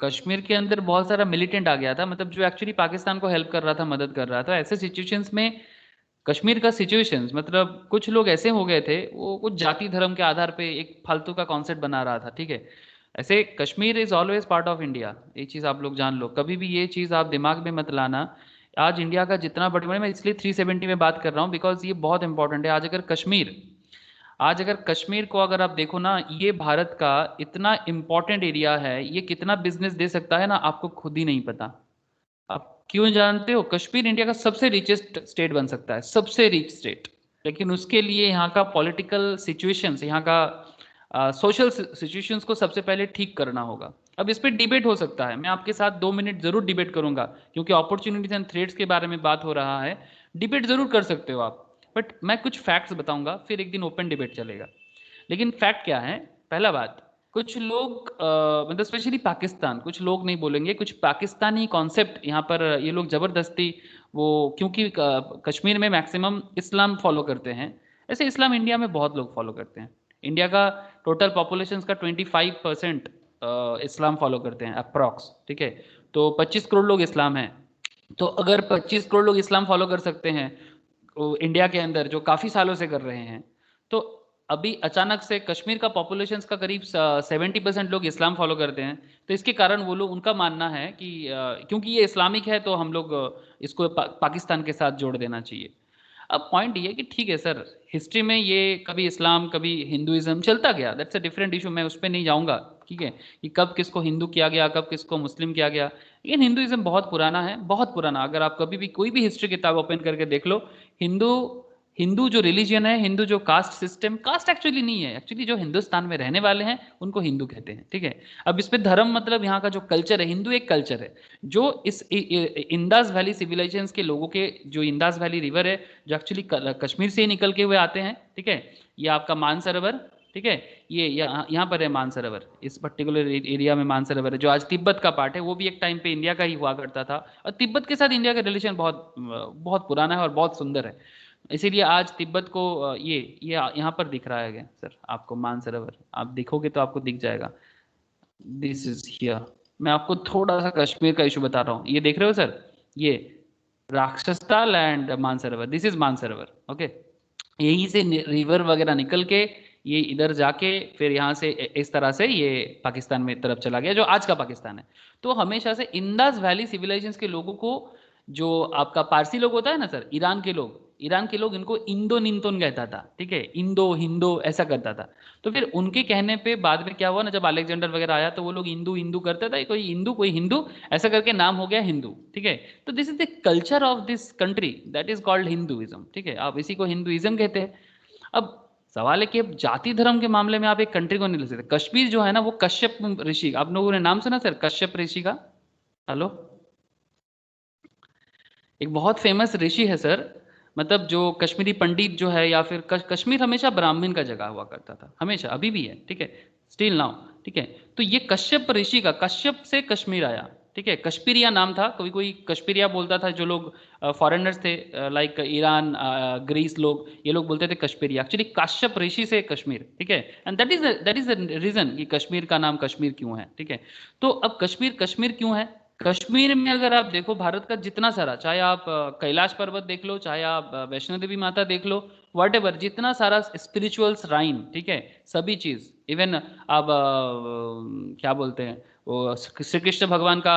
[SPEAKER 1] कश्मीर के अंदर बहुत सारा मिलिटेंट आ गया था, मतलब जो एक्चुअली पाकिस्तान को हेल्प कर रहा था, मदद कर रहा था। ऐसे सिचुएशंस में कश्मीर का सिचुएशंस, मतलब कुछ लोग ऐसे हो गए थे, वो कुछ जाति धर्म के आधार पे एक फालतू का कॉन्सेप्ट बना रहा था, ठीक है। ऐसे Kashmir is always part of India, ये चीज़ आप लोग जान लो, कभी भी ये चीज़ आप दिमाग में मत लाना। आज इंडिया का जितना बड़े, मैं इसलिए 370 में बात कर रहा हूँ बिकॉज ये बहुत इंपॉर्टेंट है। आज अगर कश्मीर को अगर आप देखो ना, ये भारत का इतना इंपॉर्टेंट एरिया है, ये कितना बिजनेस दे सकता है ना, आपको खुद ही नहीं पता। आप क्यों जानते हो? कश्मीर इंडिया का सबसे रिचेस्ट स्टेट बन सकता है, सबसे रिच स्टेट। लेकिन उसके लिए यहाँ का पॉलिटिकल सिचुएशंस, यहाँ का सोशल सिचुएशंस को सबसे पहले ठीक करना होगा। अब इस पर डिबेट हो सकता है, मैं आपके साथ 2 मिनट जरूर डिबेट करूंगा, क्योंकि अपॉर्चुनिटीज एंड थ्रेट्स के बारे में बात हो रहा है। डिबेट जरूर कर सकते हो आप, बट मैं कुछ फैक्ट्स बताऊंगा, फिर एक दिन ओपन डिबेट चलेगा। लेकिन फैक्ट क्या है? पहला बात, कुछ लोग मतलब स्पेशली पाकिस्तान, कुछ लोग नहीं बोलेंगे, कुछ पाकिस्तानी कॉन्सेप्ट यहाँ पर ये लोग जबरदस्ती, वो क्योंकि कश्मीर में मैक्सिमम इस्लाम फॉलो करते हैं। ऐसे इस्लाम इंडिया में बहुत लोग फॉलो करते हैं। इंडिया का टोटल पॉपुलेशन का 25% इस्लाम फॉलो करते हैं अप्रॉक्स, ठीक है। तो 25 करोड़ लोग इस्लाम हैं। तो अगर 25 करोड़ लोग इस्लाम फॉलो कर सकते हैं इंडिया के अंदर, जो काफ़ी सालों से कर रहे हैं, तो अभी अचानक से कश्मीर का पॉपुलेशन का करीब 70% लोग इस्लाम फॉलो करते हैं। तो इसके कारण वो लोग, उनका मानना है कि क्योंकि ये इस्लामिक है तो हम लोग इसको पाकिस्तान के साथ जोड़ देना चाहिए। अब पॉइंट ये है कि ठीक है सर, हिस्ट्री में ये कभी इस्लाम कभी हिंदुइज्म चलता गया, दैट्स अ डिफरेंट इशू, मैं उस पर नहीं जाऊंगा, ठीक है, कि कब किसको हिंदू किया गया, कब किसको मुस्लिम किया गया। लेकिन हिंदुइज्म बहुत पुराना है, बहुत पुराना। अगर आप कभी भी कोई भी हिस्ट्री किताब ओपन करके देख लो, हिंदू हिंदू जो रिलीजन है, हिंदू जो कास्ट सिस्टम, कास्ट एक्चुअली नहीं है, एक्चुअली जो हिंदुस्तान में रहने वाले हैं उनको हिंदू कहते हैं, ठीक है। अब इस पे धर्म मतलब यहाँ का जो कल्चर है, हिंदू एक कल्चर है, जो इस इंदास वैली सिविलाइजेशन के लोगों के, जो इंदास वैली रिवर है, जो एक्चुअली कश्मीर से ही निकल के हुए आते हैं, ठीक है। ये आपका मानसरोवर, ठीक है, ये यहाँ पर है मानसरोवर, इस पर्टिकुलर एरिया में मानसरोवर है, जो आज तिब्बत का पार्ट है। वो भी एक टाइम पे इंडिया का ही हुआ करता था, और तिब्बत के साथ इंडिया का रिलेशन बहुत बहुत पुराना है और बहुत सुंदर है। इसीलिए आज तिब्बत को ये यहाँ पर दिख रहा है सर आपको, मानसरोवर आप देखोगे तो आपको दिख जाएगा, दिस इज हियर। मैं आपको थोड़ा सा कश्मीर का इशू बता रहा हूँ, ये देख रहे हो सर, ये Rakshastal and Mansarovar, this is Mansarovar, okay. यहीं से रिवर वगैरह निकल के ये इधर जाके फिर यहाँ से इस तरह से ये पाकिस्तान में तरफ चला गया, जो आज का पाकिस्तान है। तो हमेशा से इंदास वैली सिविलाइजेशन के लोगों को, जो आपका पारसी लोग होता है ना सर, ईरान के लोग इनको इंदो निंतोन कहता था, ठीक है, इंदो हिंदो ऐसा करता था। तो फिर उनके कहने पे बाद में क्या हुआ ना, जब अलेक्जेंडर वगैरह आया तो वो लोग हिंदू हिंदू करते थे, कोई हिंदू कोई हिंदू, ऐसा करके नाम हो गया हिंदू, ठीक है। तो this is the culture of this country, that is called Hinduism, ठीक है। आप इसी को हिंदुइज्म कहते हैं। अब सवाल है कि अब जाति धर्म के मामले में आप एक कंट्री को नहीं ले सकते। कश्मीर जो है ना, वो कश्यप ऋषि, आप लोगों ने नाम सुना सर कश्यप ऋषि का? हेलो, एक बहुत फेमस ऋषि है सर, मतलब जो कश्मीरी पंडित जो है, या फिर कश्मीर हमेशा ब्राह्मण का जगह हुआ करता था, हमेशा, अभी भी है, ठीक है, स्टिल नाउ, ठीक है। तो ये कश्यप ऋषि का, कश्यप से कश्मीर आया, ठीक है। कश्मीरिया नाम था, कोई कोई कश्मीरिया बोलता था, जो लोग फॉरेनर्स थे लाइक ईरान, ग्रीस लोग, ये लोग बोलते थे कश्मीरिया। एक्चुअली काश्यप ऋषि से कश्मीर, ठीक है। And that is the reason कि कश्मीर का नाम कश्मीर क्यों है, ठीक है। तो अब कश्मीर कश्मीर क्यों है? कश्मीर में अगर आप देखो भारत का जितना सारा, चाहे आप कैलाश पर्वत देख लो, चाहे आप वैष्णो देवी माता देख लो, वॉट जितना सारा स्पिरिचुअल श्राइन, ठीक है, सभी चीज, इवन आप क्या बोलते हैं वो श्री कृष्ण भगवान का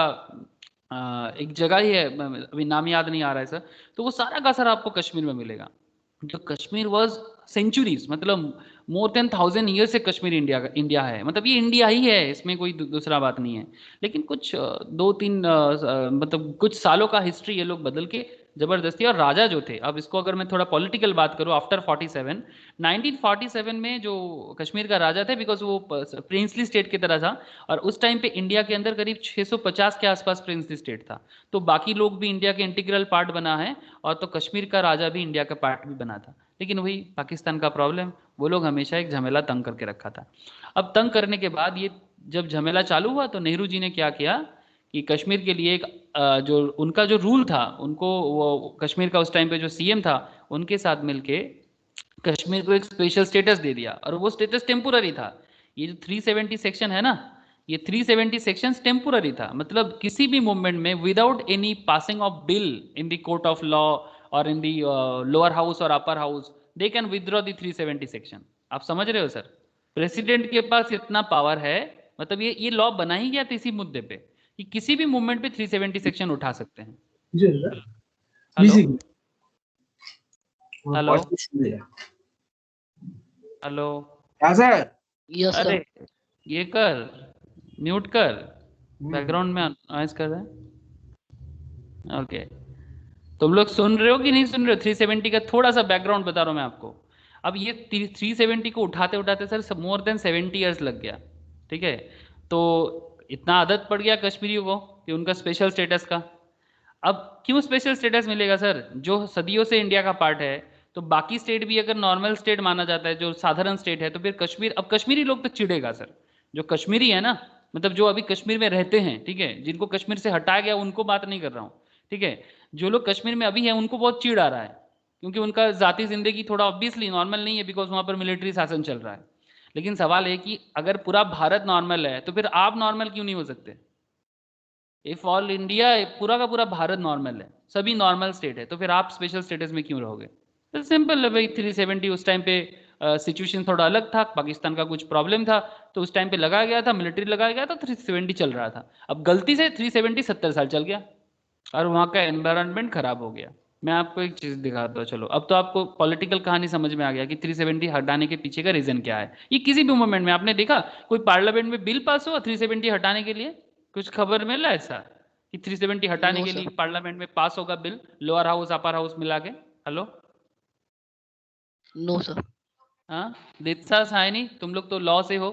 [SPEAKER 1] एक जगह ही है, अभी नाम याद नहीं आ रहा है सर, तो वो सारा का सारा आपको कश्मीर में मिलेगा। जो कश्मीर वॉज सेंचुरीज, मतलब मोर देन 1000 ईयर से कश्मीर इंडिया है, मतलब ये इंडिया ही है, इसमें कोई दूसरा बात नहीं है। लेकिन कुछ 2-3 मतलब कुछ सालों का हिस्ट्री ये लोग बदल के जबरदस्ती, और राजा जो थे, अब इसको अगर मैं थोड़ा पॉलिटिकल बात करूं, आफ्टर 47 1947 में जो कश्मीर का राजा थे, बिकॉज वो प्रिंसली स्टेट की तरह था, और उस टाइम पे इंडिया के अंदर करीब 650 के आसपास प्रिंसली स्टेट था, तो बाकी लोग भी इंडिया के इंटीग्रल पार्ट बना है, और तो कश्मीर का राजा भी इंडिया का पार्ट भी बना था। लेकिन वही पाकिस्तान का प्रॉब्लम, वो लोग हमेशा एक झमेला तंग करके रखा था। अब तंग करने के बाद ये जब झमेला चालू हुआ, तो नेहरू जी ने क्या किया कि कश्मीर के लिए एक जो उनका जो रूल था, उनको वो कश्मीर का उस टाइम पे जो सीएम था, उनके साथ मिलके कश्मीर को एक स्पेशल स्टेटस दे दिया, और वो स्टेटस टेम्पोररी था। ये जो 370 सेक्शन है ना, ये 370 सेक्शन टेम्पोररी था, मतलब किसी भी मूवमेंट में without any passing of bill in the court of law और इन दी लोअर हाउस और upper house, they can withdraw the 370 section. आप समझ रहे हो सर? प्रेसिडेंट के पास इतना पावर है, मतलब ये लॉ बना ही गया था इसी मुद्दे पे कि किसी भी मूवमेंट पे 370 सेक्शन उठा सकते हैं। हेलो हेलो हेलो,
[SPEAKER 2] क्या सर?
[SPEAKER 4] यस
[SPEAKER 1] अरे
[SPEAKER 4] सर।
[SPEAKER 1] ये कर, म्यूट कर, बैकग्राउंड में नॉइज कर रहा है। ओके, तुम लोग सुन रहे हो कि नहीं सुन रहे हो? 370 का थोड़ा सा बैकग्राउंड बता रहा हूँ मैं आपको। अब ये 370 को उठाते उठाते सर मोर देन 70 ईयर्स लग गया, ठीक है। तो इतना आदत पड़ गया कश्मीरियों को कि उनका स्पेशल स्टेटस का। अब क्यों स्पेशल स्टेटस मिलेगा सर? जो सदियों से इंडिया का पार्ट है, तो बाकी स्टेट भी अगर नॉर्मल स्टेट माना जाता है, जो साधारण स्टेट है, तो फिर कश्मीर, अब कश्मीरी लोग तो चिढ़ेगा सर, जो कश्मीरी है ना, मतलब जो अभी कश्मीर में रहते हैं, ठीक है, जिनको कश्मीर से हटाया गया उनको बात नहीं कर रहा हूँ, ठीक है। जो लोग कश्मीर में अभी हैं उनको बहुत चिढ़ आ रहा है, क्योंकि उनका जाति जिंदगी थोड़ा ऑब्वियसली नॉर्मल नहीं है, बिकॉज वहां पर मिलिट्री शासन चल रहा है। लेकिन सवाल है कि अगर पूरा भारत नॉर्मल है, तो फिर आप नॉर्मल क्यों नहीं हो सकते? इफ ऑल इंडिया, पूरा का पूरा भारत नॉर्मल है, सभी नॉर्मल स्टेट है, तो फिर आप स्पेशल स्टेटस में क्यों रहोगे? तो सिंपल है भाई, 370 उस टाइम पे सिचुएशन थोड़ा अलग था, पाकिस्तान का कुछ प्रॉब्लम था, तो उस टाइम पे लगाया गया था, मिलिट्री लगाया गया था, 370 चल रहा था। अब गलती से 370 70 साल चल गया, और वहाँ का एनवायरनमेंट खराब हो गया। मैं आपको एक चीज दिखाता हूँ, चलो अब तो आपको पॉलिटिकल कहानी समझ में आ गया कि 370 हटाने के पीछे का रीजन क्या है। ये किसी भी मूवमेंट में आपने देखा, कोई पार्लियामेंट में बिल पास हुआ 370 हटाने के लिए? कुछ खबर मिला ऐसा कि 370 हटाने
[SPEAKER 4] नो
[SPEAKER 1] के
[SPEAKER 4] सर।
[SPEAKER 1] लिए पार्लियामेंट में पास होगा bill, lower house upper house मिला के? Hello,
[SPEAKER 4] no sir.
[SPEAKER 1] हाँ, विश्वास है नहीं, तुम लोग तो लॉ से हो,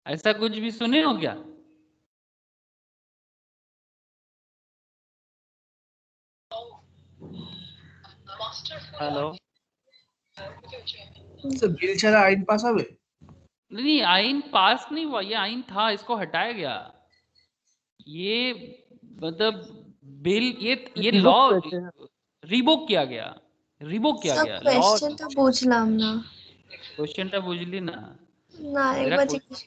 [SPEAKER 1] ऐसा कुछ भी सुने हो क्या? हेलो,
[SPEAKER 2] सर बिल ছাড়া আইন পাস হবে?
[SPEAKER 1] नहीं आइन पास नहीं हुआ, ये आइन था, इसको हटाया गया। ये मतलब बिल, ये
[SPEAKER 3] Revoke
[SPEAKER 1] लॉ
[SPEAKER 3] করেছে।
[SPEAKER 1] रिवोक किया गया, रिवोक किया
[SPEAKER 5] সব
[SPEAKER 1] गया लॉ।
[SPEAKER 5] কোয়েশ্চেনটা বুঝলাম না।
[SPEAKER 1] क्वेश्चनটা बुझली ना?
[SPEAKER 5] না
[SPEAKER 1] मेरा
[SPEAKER 5] একবার জিজ্ঞেস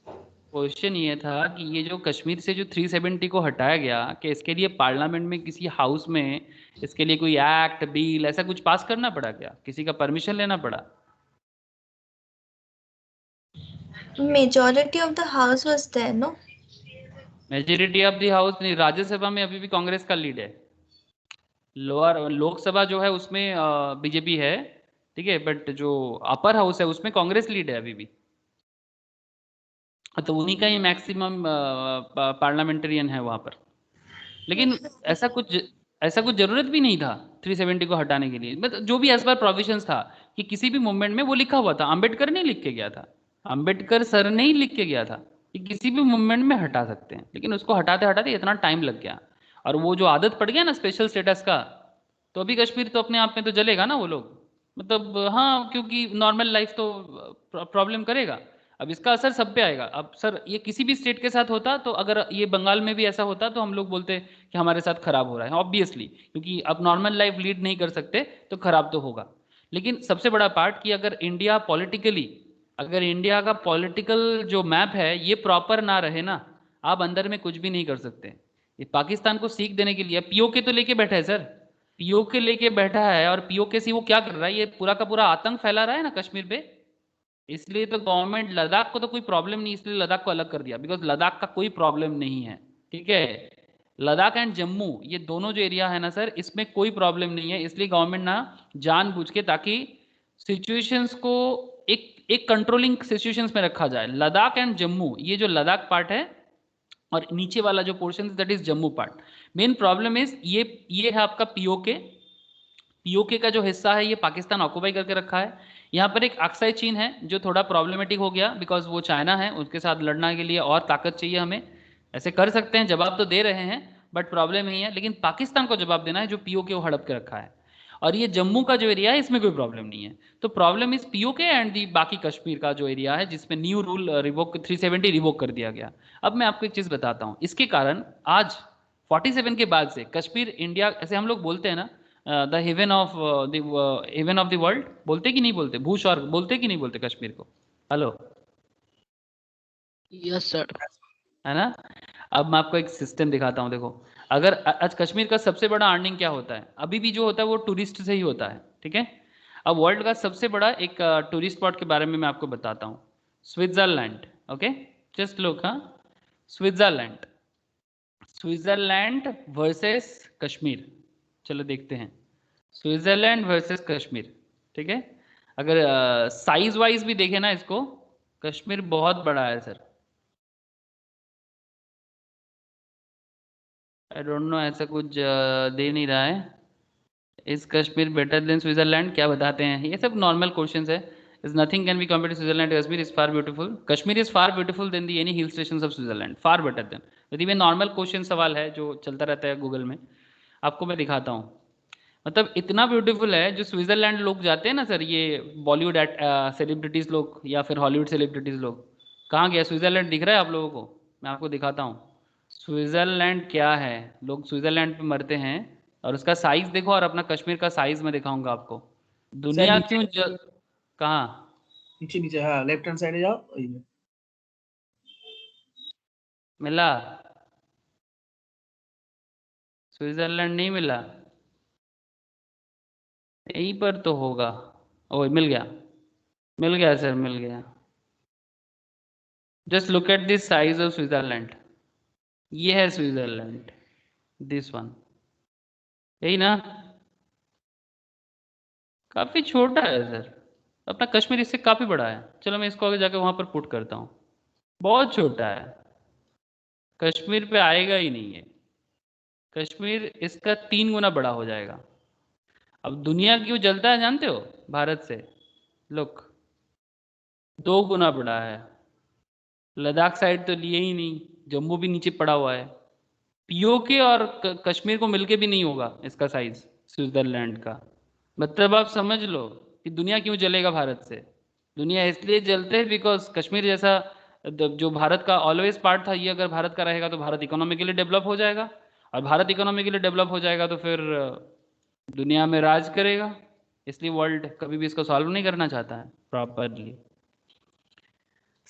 [SPEAKER 1] क्वेश्चन ये था कि ये जो कश्मीर से जो 370 को हटाया गया, कि इसके लिए पार्लियामेंट में किसी हाउस में इसके लिए कोई एक्ट बिल ऐसा कुछ पास करना पड़ा क्या? किसी का परमिशन लेना पड़ा?
[SPEAKER 5] Majority of the house was there no.
[SPEAKER 1] Majority of the house नहीं, राज्यसभा में अभी भी कांग्रेस का लीड है। लोअर लोकसभा जो है उसमें बीजेपी है, ठीक है, बट जो अपर हाउस है उसमें कांग्रेस लीड है अभी भी, तो उन्हीं का ही मैक्सिमम पार्लियामेंटेरियन है वहां पर। लेकिन ऐसा कुछ जरूरत भी नहीं था 370 को हटाने के लिए, मतलब जो भी एज पर प्रोविजंस था कि किसी भी मूवमेंट में वो लिखा हुआ था, अंबेडकर नहीं लिख के गया था, अंबेडकर सर ने ही लिख के गया था कि किसी भी मूवमेंट में हटा सकते हैं, लेकिन उसको हटाते हटाते इतना टाइम लग गया, और वो जो आदत पड़ गया ना स्पेशल स्टेटस का, तो अभी कश्मीर तो अपने आप में तो जलेगा ना वो लोग, मतलब हाँ, क्योंकि नॉर्मल लाइफ तो प्रॉब्लम करेगा। अब इसका असर सब पे आएगा। अब सर ये किसी भी स्टेट के साथ होता, तो अगर ये बंगाल में भी ऐसा होता तो हम लोग बोलते कि हमारे साथ खराब हो रहा है, ऑब्वियसली, क्योंकि अब नॉर्मल लाइफ लीड नहीं कर सकते तो खराब तो होगा। लेकिन सबसे बड़ा पार्ट कि अगर इंडिया पॉलिटिकली, अगर इंडिया का पॉलिटिकल जो मैप है ये प्रॉपर ना रहे ना, आप अंदर में कुछ भी नहीं कर सकते। ये पाकिस्तान को सीख देने के लिए पीओके तो लेके बैठा है सर, पीओके लेके बैठा है, और पीओके से वो क्या कर रहा है, ये पूरा का पूरा आतंक फैला रहा है ना कश्मीर पे। इसलिए तो गवर्नमेंट, लद्दाख को तो कोई प्रॉब्लम नहीं, इसलिए लद्दाख को अलग कर दिया, बिकॉज लद्दाख का कोई प्रॉब्लम नहीं है, ठीक है। लद्दाख एंड जम्मू ये दोनों जो एरिया है ना सर, इसमें कोई प्रॉब्लम नहीं है, इसलिए गवर्नमेंट ना जानबूझ के, ताकि सिचुएशंस को एक कंट्रोलिंग सिचुएशंस में रखा जाए। लद्दाख एंड जम्मू, ये जो लद्दाख पार्ट है और नीचे वाला जो portion that is Jammu part, main problem is ये है आपका पीओके। पीओके का जो हिस्सा है ये पाकिस्तान ऑक्युपाई करके रखा है। यहाँ पर एक अक्साई चीन है जो थोड़ा प्रॉब्लमेटिक हो गया, बिकॉज वो चाइना है, उसके साथ लड़ना के लिए और ताकत चाहिए हमें। ऐसे कर सकते हैं, जवाब तो दे रहे हैं, बट प्रॉब्लम नहीं है, लेकिन पाकिस्तान को जवाब देना है जो पीओके को हड़प के रखा है। और ये जम्मू का जो एरिया है इसमें कोई प्रॉब्लम नहीं है। तो प्रॉब्लम इस पीओके एंड दी बाकी कश्मीर का जो एरिया है जिसमें न्यू रूल रिवोक 370 रिवोक कर दिया गया। अब मैं आपको एक चीज़ बताता हूँ, इसके कारण आज 47 के बाद से कश्मीर इंडिया, ऐसे हम लोग बोलते हैं ना, the haven of the world, बोलते कि नहीं बोलते, भूस्वर्ग बोलते कि नहीं बोलते कश्मीर को? Hello,
[SPEAKER 4] yes sir.
[SPEAKER 1] है ना। अब मैं आपको एक सिस्टम दिखाता हूँ, देखो, अगर आज कश्मीर का सबसे बड़ा अर्निंग क्या होता है, अभी भी जो होता है वो टूरिस्ट से ही होता है, ठीक है। अब वर्ल्ड का सबसे बड़ा एक टूरिस्ट स्पॉट के बारे में मैं आपको बताता हूँ, स्विट्जरलैंड। ओके, जस्ट लुक, हाँ, स्विट्जरलैंड, स्विट्जरलैंड वर्सेस कश्मीर। चलो देखते हैं, स्विट्जरलैंड वर्सेस कश्मीर, ठीक है। अगर साइज वाइज भी देखें ना इसको, कश्मीर बहुत बड़ा है सर। आई डोंट नो, ऐसा कुछ दे नहीं रहा है। Is Kashmir better than Switzerland, क्या बताते हैं, ये सब नॉर्मल क्वेश्चंस है। Is nothing can be compared to Switzerland, Kashmir is far beautiful, Kashmir is far beautiful than the any hill stations of Switzerland, far better than. यदि ये नॉर्मल क्वेश्चन सवाल है जो चलता रहता है गूगल में, आपको मैं दिखाता हूँ। मतलब इतना ब्यूटीफुल है, जो स्विट्जरलैंड लोग जाते हैं ना सर, ये बॉलीवुड सेलिब्रिटीज़ लोग या फिर हॉलीवुड सेलिब्रिटीज़ लोग, कहाँ गया स्विट्जरलैंड, दिख रहा है आप लोगों को? मैं आपको दिखाता हूँ स्विट्जरलैंड क्या है। लोग स्विट्जरलैंड पे मरते हैं, और उसका साइज देखो, और अपना कश्मीर का साइज मैं दिखाऊंगा आपको। दुनिया
[SPEAKER 2] नीचे
[SPEAKER 1] क्यों कहाँ?
[SPEAKER 2] नीचे नीचे, हाँ, लेफ्ट हैंड साइड जाओ, वही है।
[SPEAKER 1] मिला? स्विट्जरलैंड नहीं मिला? यहीं पर तो होगा। ओ, मिल गया, मिल गया सर, मिल गया। Just look at this size of Switzerland, ये है स्विट्जरलैंड, दिस वन, यही ना। काफी छोटा है सर, अपना कश्मीर इससे काफी बड़ा है। चलो मैं इसको आगे जाकर वहां पर पुट करता हूँ, बहुत छोटा है, कश्मीर पे आएगा ही नहीं है। कश्मीर इसका 3 गुना बड़ा हो जाएगा। अब दुनिया क्यों जलता है जानते हो भारत से? लुक, 2 गुना बड़ा है। लद्दाख साइड तो लिए ही नहीं, जम्मू भी नीचे पड़ा हुआ है। पीओके और कश्मीर को मिलके भी नहीं होगा इसका साइज स्विट्जरलैंड का। मतलब आप समझ लो कि दुनिया क्यों जलेगा भारत से। दुनिया इसलिए जलते है बिकॉज कश्मीर जैसा जो भारत का ऑलवेज पार्ट था, ये अगर भारत का रहेगा तो भारत इकोनॉमिकली डेवलप हो जाएगा, और भारत इकोनॉमिकली डेवलप हो जाएगा तो फिर दुनिया में राज करेगा। इसलिए वर्ल्ड कभी भी इसको सॉल्व नहीं करना चाहता है प्रॉपरली।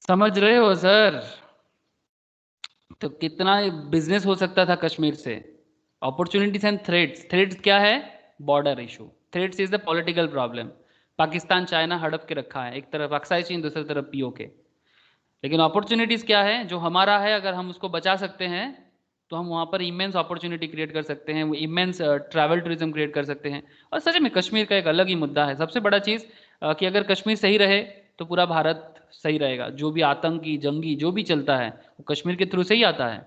[SPEAKER 1] समझ रहे हो सर? तो कितना बिजनेस हो सकता था कश्मीर से। अपॉर्चुनिटीज एंड थ्रेट्स, थ्रेट्स क्या है? Border issue. Threats is the political problem. Pakistan China हड़प के रखा है, एक तरफ अक्साई चीन, दूसरी तरफ पीओके। लेकिन अपॉर्चुनिटीज क्या है? जो हमारा है, अगर हम उसको बचा सकते हैं तो हम वहाँ पर इमेंस अपॉर्चुनिटी क्रिएट कर सकते हैं, इमेंस ट्रैवल टूरिज्म क्रिएट कर सकते हैं। और सच में कश्मीर का एक अलग ही मुद्दा है। सबसे बड़ा चीज़ कि अगर कश्मीर सही रहे तो पूरा भारत सही रहेगा। जो भी आतंकी जंगी जो भी चलता है वो कश्मीर के थ्रू से ही आता है।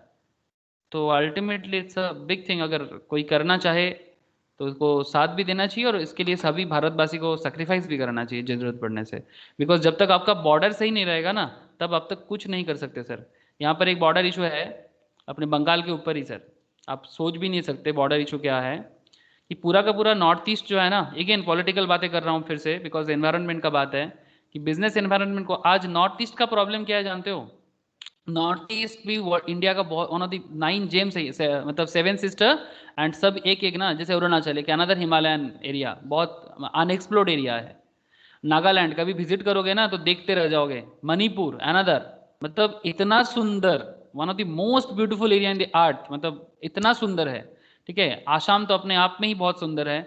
[SPEAKER 1] तो ultimately it's a big thing. अगर कोई करना चाहे तो उसको साथ भी देना चाहिए, और इसके लिए सभी भारतवासी को सेक्रीफाइस भी करना चाहिए जरूरत पड़ने से। बिकॉज जब तक आपका बॉर्डर सही नहीं रहेगा ना, तब आप तक कुछ नहीं कर सकते सर। यहाँ पर एक बॉर्डर इशू है अपने बंगाल के ऊपर ही सर, आप सोच भी नहीं सकते बॉर्डर इशू क्या है। कि पूरा का पूरा नॉर्थ ईस्ट जो है ना, अगेन पॉलिटिकल बातें कर रहा हूँ फिर से बिकॉज एनवायरनमेंट का बात है, कि बिजनेस एनवायरनमेंट को आज नॉर्थ ईस्ट का प्रॉब्लम क्या है जानते हो? नॉर्थ ईस्ट भी इंडिया का बहुत वन ऑफ द 9 जेम्स है, मतलब 7 सिस्टर एंड सब एक एक ना, जैसे अरुणाचल एक अनदर हिमालयन एरिया, बहुत अनएक्सप्लोर्ड एरिया है। नागालैंड कभी विजिट करोगे ना तो देखते रह जाओगे। मणिपुर अनदर, मतलब इतना सुंदर, one of the most beautiful area in the earth, मतलब इतना सुंदर है। ठीक है, आसाम तो अपने आप में ही बहुत सुंदर है,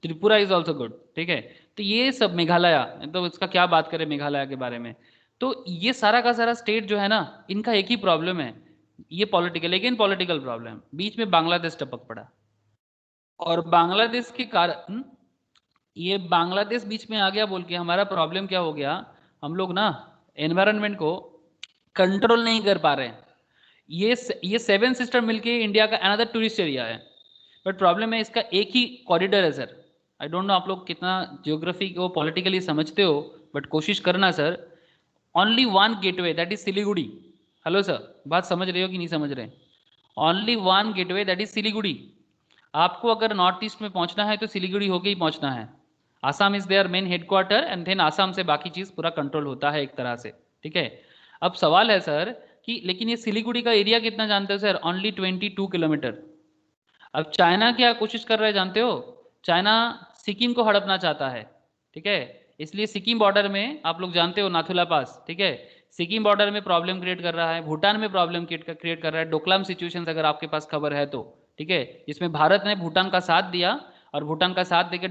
[SPEAKER 1] त्रिपुरा इज ऑल्सो गुड। ठीक है, तो ये सब मेघालय, तो इसका क्या बात करें मेघालय के बारे में। तो ये सारा का सारा स्टेट जो है ना, इनका एक ही प्रॉब्लम है, ये पॉलिटिकल, अगेन पॉलिटिकल प्रॉब्लम। बीच में बांग्लादेश टपक पड़ा और बांग्लादेश के कारण ये बांग्लादेश बीच में आ गया बोल के हमारा प्रॉब्लम क्या हो गया, हम लोग ना एनवायरनमेंट को कंट्रोल नहीं कर पा रहे हैं। ये 7 सिस्टर मिलके इंडिया का अनदर टूरिस्ट एरिया है, बट प्रॉब्लम है इसका एक ही कॉरिडोर है सर। आई डोंट नो आप लोग कितना ज्योग्राफी को पॉलिटिकली समझते हो, बट कोशिश करना sir. Only one gateway that is Siliguri. Hello sir, बात समझ रहे हो कि नहीं समझ रहे? Only one gateway that is Siliguri. आपको अगर नॉर्थ ईस्ट में पहुंचना है तो सिलीगुड़ी होके ही पहुंचना है। Assam is their main headquarter and then Assam से बाकी चीज पूरा कंट्रोल होता है एक तरह से। ठीक है, अब सवाल है सर कि लेकिन ये सिलीगुड़ी का एरिया कितना जानते हो सर? Only 22 kilometre. अब चाइना क्या कोशिश कर रहा है जानते हो? चाइना सिक्किम को हड़पना चाहता है। ठीक है, इसलिए सिक्किम बॉर्डर में आप लोग जानते हो नाथुला पास, ठीक है, सिक्किम बॉर्डर में प्रॉब्लम क्रिएट कर रहा है, भूटान में प्रॉब्लम क्रिएट कर रहा है। डोकलाम सिचुएशन अगर आपके पास खबर है तो, ठीक है, इसमें भारत ने भूटान का साथ दिया और भूटान का साथ देकर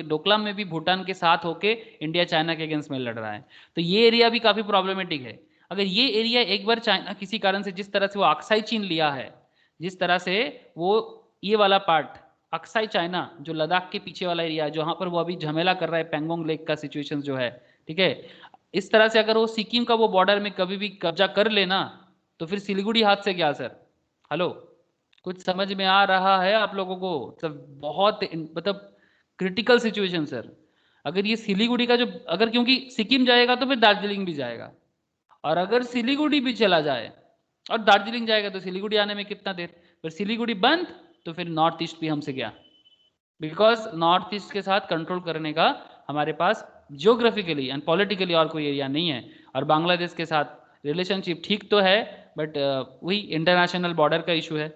[SPEAKER 1] डोकलाम में भी भूटान के साथ होके इंडिया चाइना के अगेंस्ट में लड़ रहा है। तो ये एरिया भी काफी प्रॉब्लमेटिक है। अगर ये एरिया एक बार चाइना किसी कारण से, जिस तरह से वो अक्साई चीन लिया है, जिस तरह से वो ये वाला पार्ट अक्साई चाइना जो लद्दाख के पीछे वाला एरिया है, जहां पर वो अभी झमेला कर रहा है, पेंगोंग लेक का सिचुएशन जो है, ठीक है, इस तरह से अगर वो सिक्किम का वो बॉर्डर में कभी भी कब्जा कर लेना तो फिर सिलीगुड़ी हाथ से गया सर। हेलो, कुछ समझ में आ रहा है आप लोगों को? सब बहुत मतलब क्रिटिकल सिचुएशन सर। अगर ये सिलीगुड़ी का जो, अगर क्योंकि सिक्किम जाएगा तो फिर दार्जिलिंग भी जाएगा, और अगर सिलीगुड़ी भी चला जाए और दार्जिलिंग जाएगा तो सिलीगुड़ी आने में कितना देर, फिर सिलीगुड़ी बंद तो फिर नॉर्थ ईस्ट भी हमसे गया। बिकॉज नॉर्थ ईस्ट के साथ कंट्रोल करने का हमारे पास जियोग्राफिकली एंड पॉलिटिकली और कोई एरिया नहीं है। और बांग्लादेश के साथ रिलेशनशिप ठीक तो है, बट वही इंटरनेशनल बॉर्डर का इशू है।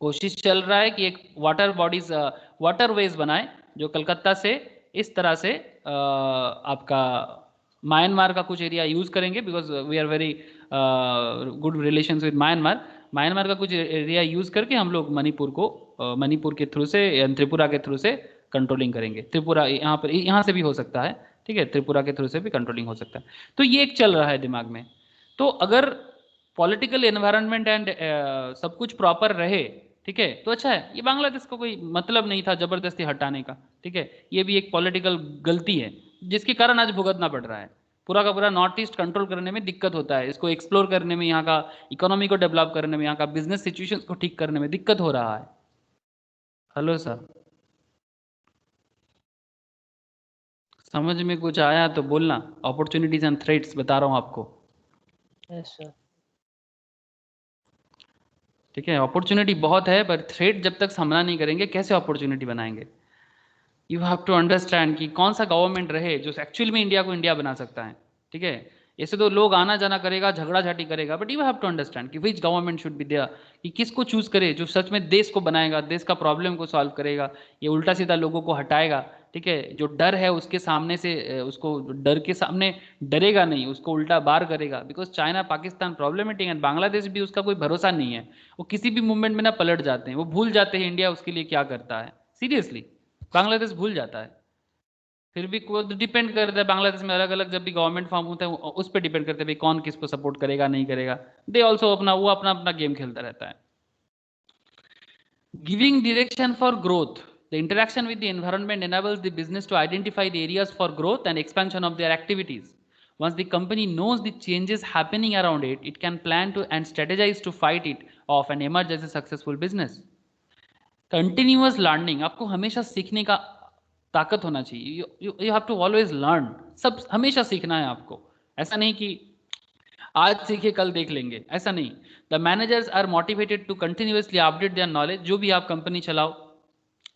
[SPEAKER 1] कोशिश चल रहा है कि एक वाटरवेज बनाए जो कलकत्ता से इस तरह से आपका म्यांमार का कुछ एरिया यूज करेंगे, because we are very good relations with Myanmar का कुछ एरिया यूज करके हम लोग मणिपुर के थ्रू से या त्रिपुरा के थ्रू से कंट्रोलिंग करेंगे। त्रिपुरा यहाँ से भी हो सकता है, ठीक है, त्रिपुरा के थ्रू से भी कंट्रोलिंग हो सकता है। तो ये एक चल रहा है दिमाग में। तो अगर पॉलिटिकल एनवायरनमेंट एंड सब कुछ प्रॉपर रहे, ठीक है, तो अच्छा है। ये बांग्लादेश को कोई मतलब नहीं था जबरदस्ती हटाने का, ठीक है, ये भी एक पॉलिटिकल गलती है जिसके कारण आज भुगतना पड़ रहा है। पूरा का पूरा नॉर्थ ईस्ट कंट्रोल करने में दिक्कत होता है, इसको एक्सप्लोर करने में, यहाँ का इकोनॉमी को डेवलप करने में, यहाँ का बिजनेस सिचुएशन को ठीक करने में दिक्कत हो रहा है। हेलो सर, समझ में कुछ आया तो बोलना। अपॉर्चुनिटीज एंड थ्रेट्स बता रहा हूँ आपको।
[SPEAKER 3] Yes sir.
[SPEAKER 1] ठीक है, अपॉर्चुनिटी बहुत है, पर थ्रेट जब तक सामना नहीं करेंगे कैसे अपॉर्चुनिटी बनाएंगे? यू हैव टू अंडरस्टैंड कि कौन सा गवर्नमेंट रहे जो एक्चुअली में इंडिया को इंडिया बना सकता है। ठीक है, ऐसे तो लोग आना जाना करेगा, झगड़ा झाटी करेगा, but you have to understand कि which government should be there, कि किसको चूज करे जो सच में देश को बनाएगा, देश का प्रॉब्लम को सॉल्व करेगा, ये उल्टा सीधा लोगों को हटाएगा। ठीक है, जो डर है उसके सामने से, उसको डर के सामने डरेगा नहीं, उसको उल्टा बार करेगा। बिकॉज चाइना पाकिस्तान प्रॉब्लमेटिक है, बांग्लादेश भी उसका कोई भरोसा नहीं है, वो किसी भी मूवमेंट में ना पलट जाते हैं, वो भूल जाते हैं इंडिया उसके लिए क्या करता है। सीरियसली बांग्लादेश भूल जाता है। फिर भी डिपेंड करता है, बांग्लादेश में अलग अलग जब भी गवर्नमेंट फॉर्म होता है उस पर डिपेंड करता है भाई कौन किसको सपोर्ट करेगा नहीं करेगा। दे ऑल्सो वो अपना अपना गेम खेलता रहता है। Giving direction for growth, the interaction with the environment enables the business to identify the areas for growth and expansion of their activities. Once the company knows the changes happening around it, it can plan to and strategize to fight it off and emerge as a successful business. Continuous learning, आपको हमेशा सीखने का ताकत होना चाहिए। You have to always learn, सब हमेशा सीखना है आपको। ऐसा नहीं कि आज सीखे कल देख लेंगे, ऐसा नहीं। The managers are motivated to continuously update their knowledge. जो भी आप कंपनी चलाओ,